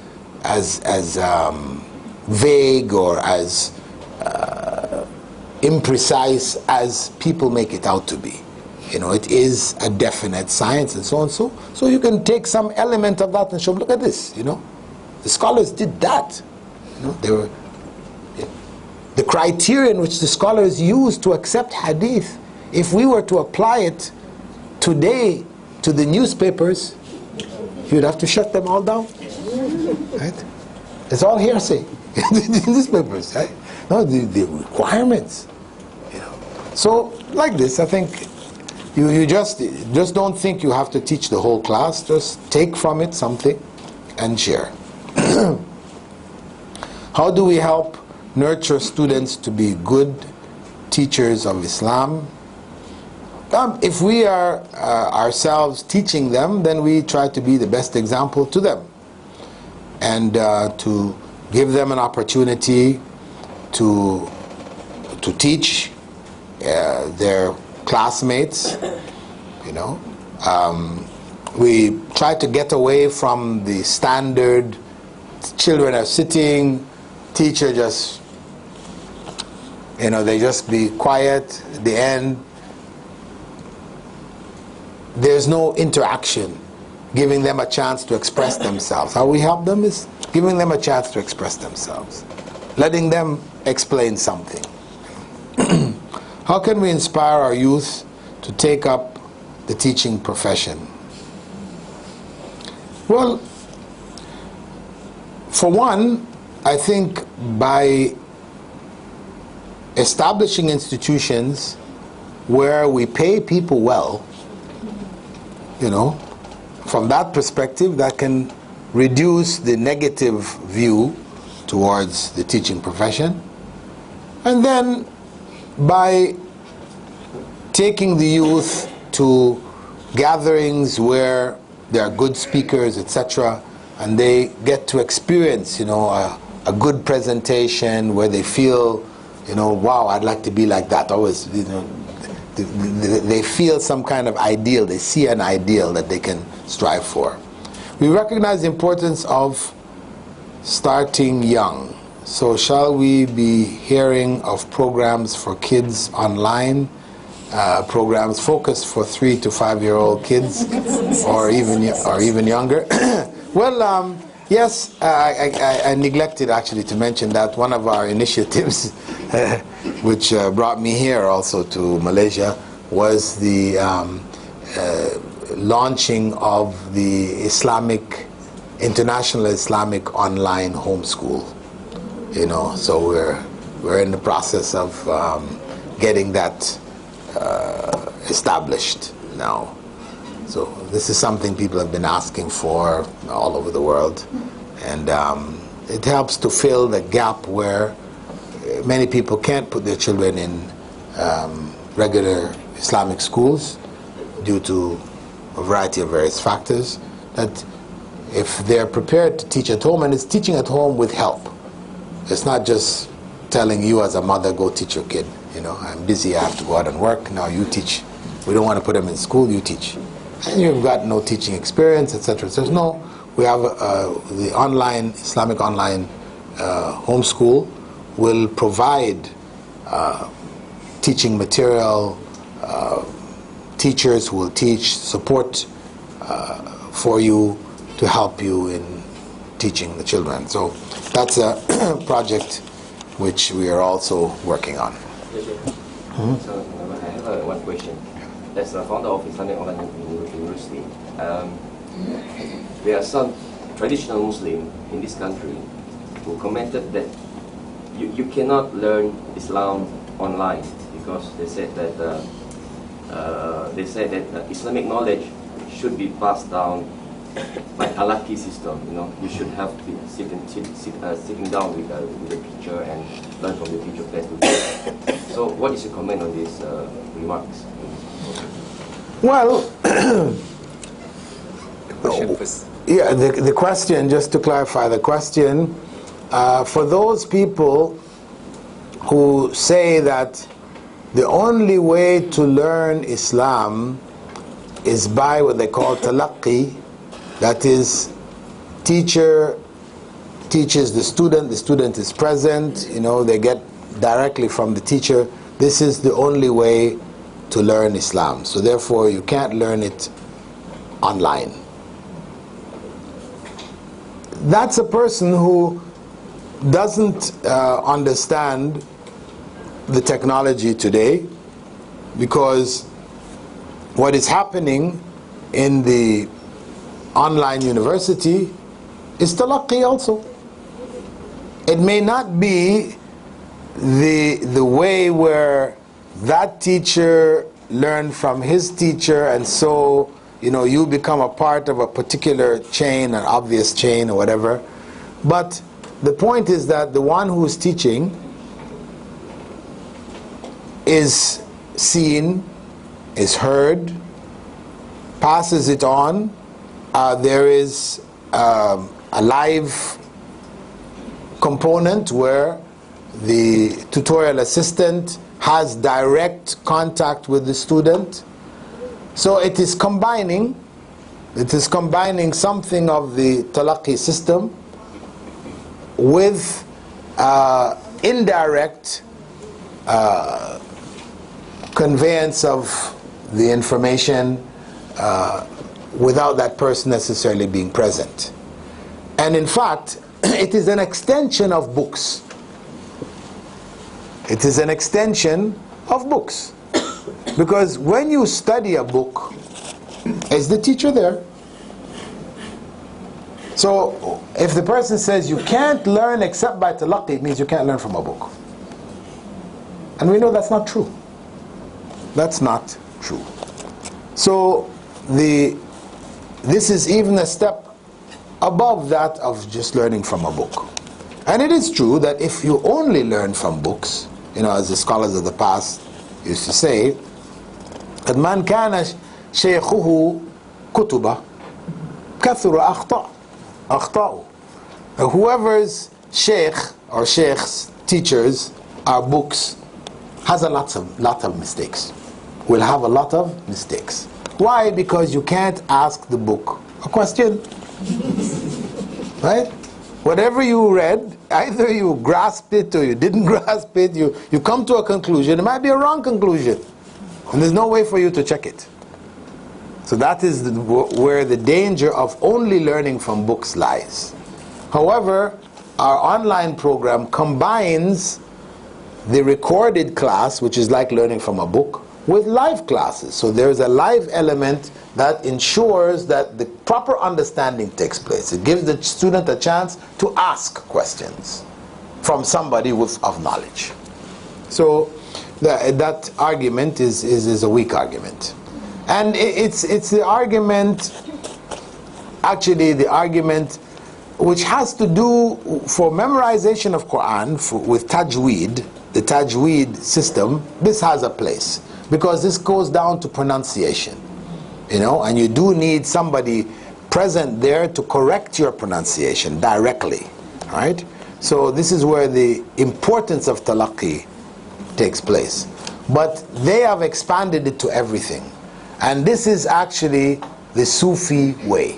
vague or as imprecise as people make it out to be. You know, it is a definite science and so on. So you can take some element of that and show, look at this, you know. The scholars did that. You know, they were the criterion which the scholars used to accept hadith. If we were to apply it today to the newspapers, you'd have to shut them all down. Right? It's all hearsay. Newspapers, right? No, the requirements. You know. So like this, I think you just don't think you have to teach the whole class. Just take from it something and share. How do we help nurture students to be good teachers of Islam? If we are ourselves teaching them, then we try to be the best example to them, and to give them an opportunity to teach their classmates. You know, we try to get away from the standard. Children are sitting, teacher just, you know, they just be quiet at the end. There's no interaction, giving them a chance to express themselves. How we help them is giving them a chance to express themselves, letting them explain something. How can we inspire our youth to take up the teaching profession? Well, for one, I think by establishing institutions where we pay people well, you know, from that perspective, that can reduce the negative view towards the teaching profession. And then by taking the youth to gatherings where there are good speakers, etc., and they get to experience, you know, a good presentation where they feel, you know, wow, I'd like to be like that. Always, you know, they feel some kind of ideal, they see an ideal that they can strive for. We recognize the importance of starting young. So shall we be hearing of programs for kids online, programs focused for 3 to 5-year-old kids, or even younger? Well, yes, I neglected actually to mention that one of our initiatives which brought me here also to Malaysia was the launching of the International Islamic Online Homeschool. You know, so we're in the process of getting that established now. So this is something people have been asking for all over the world, and it helps to fill the gap where many people can't put their children in regular Islamic schools due to a variety of various factors, that if they're prepared to teach at home, and it's teaching at home with help. It's not just telling you as a mother, go teach your kid. You know, I'm busy, I have to go out and work, now you teach. We don't want to put them in school, you teach. And you've got no teaching experience, etc. So no, we have the online, Islamic online homeschool will provide teaching material, teachers who will teach, support for you to help you in teaching the children. So that's a project which we are also working on. So I have one question. as the founder of Islamic Online University, there are some traditional Muslims in this country who commented that you cannot learn Islam online, because they said that Islamic knowledge should be passed down by talaqi system. You know, you should have to be sitting down with the teacher and learn from the teacher face to face. So, what is your comment on these remarks? Well, yeah, the question, just to clarify the question, for those people who say that the only way to learn Islam is by what they call talaqi, that is, teacher teaches the student is present, you know, they get directly from the teacher. This is the only way to learn Islam. So therefore you can't learn it online. That's a person who doesn't understand the technology today, because what is happening in the online university is talaqi also. It may not be the way where that teacher learned from his teacher, and so, you know, you become a part of a particular chain, an obvious chain or whatever. But the point is that the one who is teaching is seen, is heard, passes it on. There is a live component where the tutorial assistant has direct contact with the student. So it is combining something of the talaqi system with indirect conveyance of the information without that person necessarily being present. And in fact, it is an extension of books. It is an extension of books. Because when you study a book, is the teacher there? So if the person says you can't learn except by talaqi, it means you can't learn from a book. And we know that's not true. That's not true. So this is even a step above that of just learning from a book. And it is true that if you only learn from books, you know, as the scholars of the past used to say, that man kana shaykhuhu kutuba kathura akhta'u. Whoever's shaykh or shaykh's teachers are books has a lot of mistakes. Will have a lot of mistakes. Why? Because you can't ask the book a question. Right? Whatever you read, either you grasped it or you didn't grasp it, you come to a conclusion. It might be a wrong conclusion, and there's no way for you to check it. So that is where the danger of only learning from books lies. However, our online program combines the recorded class, which is like learning from a book, with live classes. So there's a live element that ensures that the proper understanding takes place. It gives the student a chance to ask questions from somebody of knowledge. So that argument is a weak argument. And it's the argument, actually the argument which has to do for memorization of Quran with tajweed, the tajweed system. This has a place, because this goes down to pronunciation, you know, and you do need somebody present there to correct your pronunciation directly, right? So this is where the importance of talaqi takes place. But they have expanded it to everything. And this is actually the Sufi way.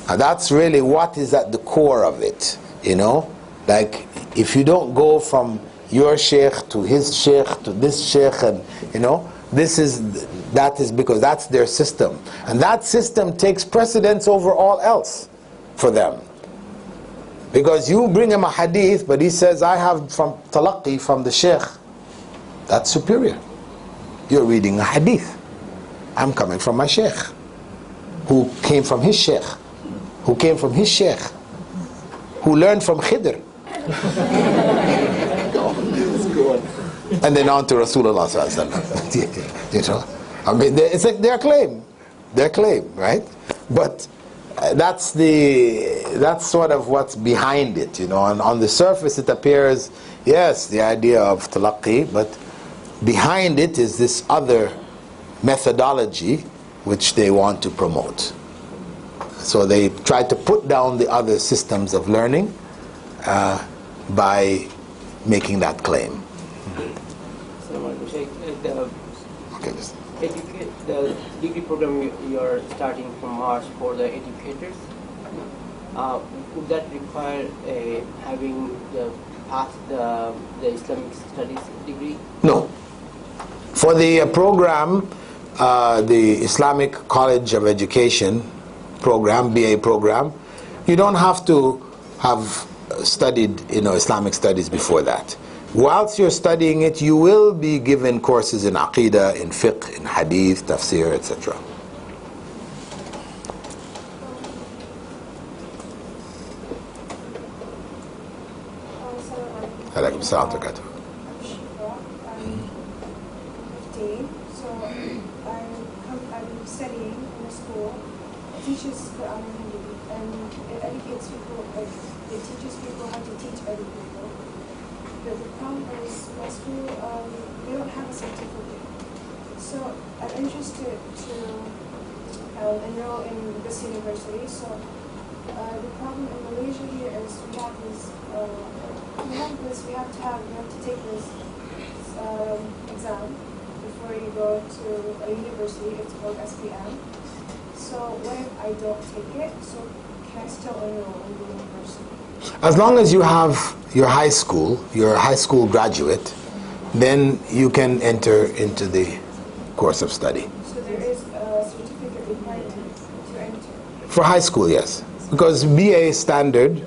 And that's really what is at the core of it, you know? Like, if you don't go from your sheikh to his sheikh to this sheikh, and you know, that is because that's their system, and that system takes precedence over all else for them. Because you bring him a hadith, but he says I have from talaqi from the sheikh, that's superior. you're reading a hadith. I'm coming from my sheikh, who came from his sheikh, who came from his sheikh, who learned from Khidr. And then on to Rasulullah sallallahu alaihi wasallam. You know, I mean, it's like their claim, right? But that's sort of what's behind it, you know. And on the surface it appears, yes, the idea of talaqqi, but behind it is this other methodology which they want to promote. So they try to put down the other systems of learning by making that claim. The degree program you're starting from March for the educators, would that require having the Islamic studies degree? No. For the program, the Islamic College of Education program, BA program, you don't have to have studied, you know, Islamic studies before that. Whilst you're studying it, you will be given courses in Aqidah, in Fiqh, in Hadith, Tafsir, etc. Alaikum salam wa barakatuh. I'm studying in a school. It teaches the and it educates people, it teaches people how to teach other people. But the problem is, my school, they don't have a certificate. So I'm interested to enroll in this university. So the problem in Malaysia here is we have to take this exam before you go to a university. It's called SPM. So what if I don't take it? So can I still enroll in the university? As long as you have your high school, you're a high school graduate, then you can enter into the course of study. So there is a certificate required to enter? For high school, yes. Because BA standard,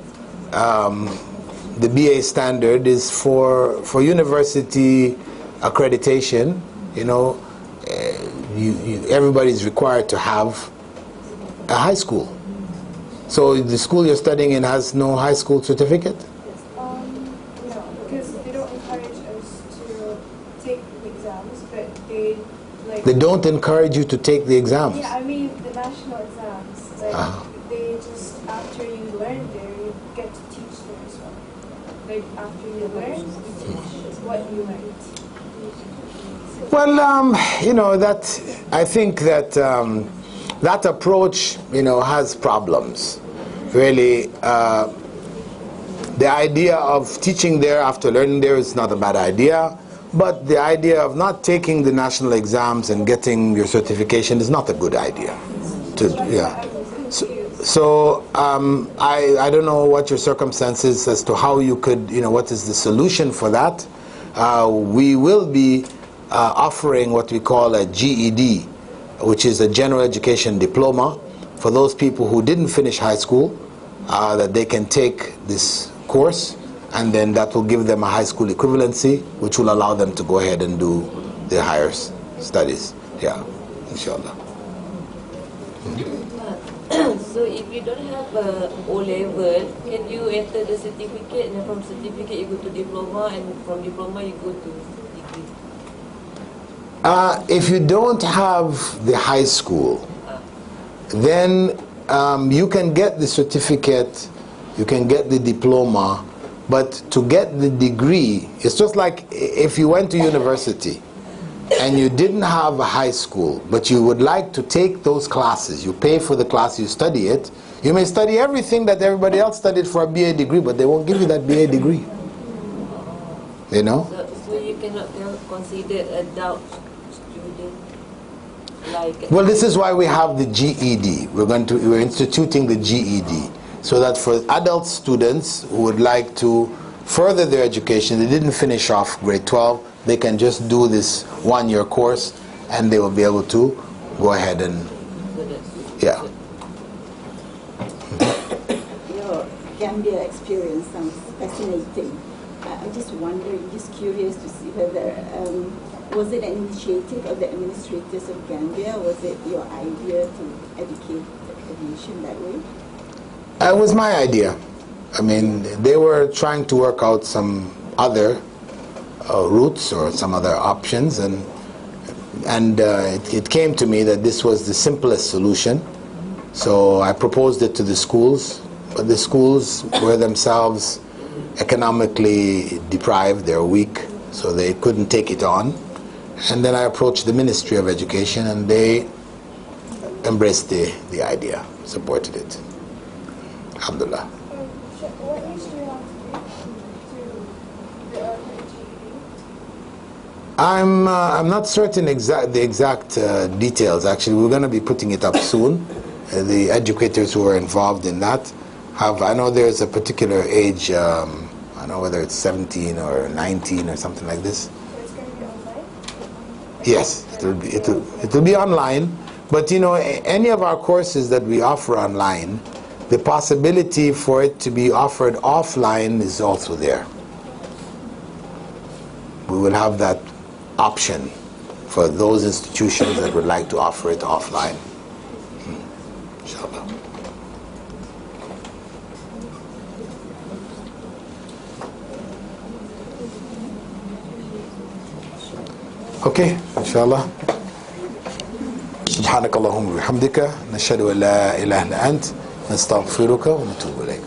the BA standard is for university accreditation. You know, everybody is required to have a high school. So the school you're studying in has no high school certificate? No, because they don't encourage us to take the exams, but they don't encourage you to take the exams? Yeah, I mean the national exams. They just, after you learn there, you get to teach there as well. Like after you learn, you teach what you learned. Well, you know, I think that that approach, you know, has problems. Really, the idea of teaching there after learning there is not a bad idea, but the idea of not taking the national exams and getting your certification is not a good idea. So I don't know what your circumstances as to how you could, you know, what is the solution for that. We will be offering what we call a GED, which is a general education diploma, for those people who didn't finish high school, that they can take this course, and then that will give them a high school equivalency, which will allow them to go ahead and do their higher studies. Yeah, inshallah. So if you don't have O-level, can you enter the certificate, and from certificate you go to diploma, and from diploma you go to degree? If you don't have the high school, then you can get the certificate, you can get the diploma, but to get the degree, it's just like if you went to university and you didn't have a high school, but you would like to take those classes, you pay for the class, you study it, you may study everything that everybody else studied for a BA degree, but they won't give you that BA degree. You know? So you cannot consider adult student? Well, this is why we have the GED. We're instituting the GED, so that for adult students who would like to further their education, they didn't finish off grade 12, they can just do this one-year course, and they will be able to go ahead and, yeah. Your Gambia experience sounds fascinating. I'm just wondering, just curious to see whether Was it an initiative of the administrators of Gambia? Was it your idea to educate the nation that way? It was my idea. I mean, they were trying to work out some other routes or some other options, and it came to me that this was the simplest solution. So I proposed it to the schools, but the schools were themselves economically deprived, they're weak, so they couldn't take it on. And then I approached the Ministry of Education, and they embraced the idea, supported it. Alhamdulillah. What age do you have to the I'm not certain the exact details. Actually, we're going to be putting it up soon. The educators who are involved in that I know there's a particular age. I don't know whether it's 17 or 19 or something like this. So it's going to be online? Yes, it will be online. But you know, any of our courses that we offer online, the possibility for it to be offered offline is also there. We will have that option for those institutions that would like to offer it offline. Inshallah. Okay, inshallah. سبحانك اللهم وبحمدك نشهد أن لا إله إلا أنت نستغفرك ونتوب إليك.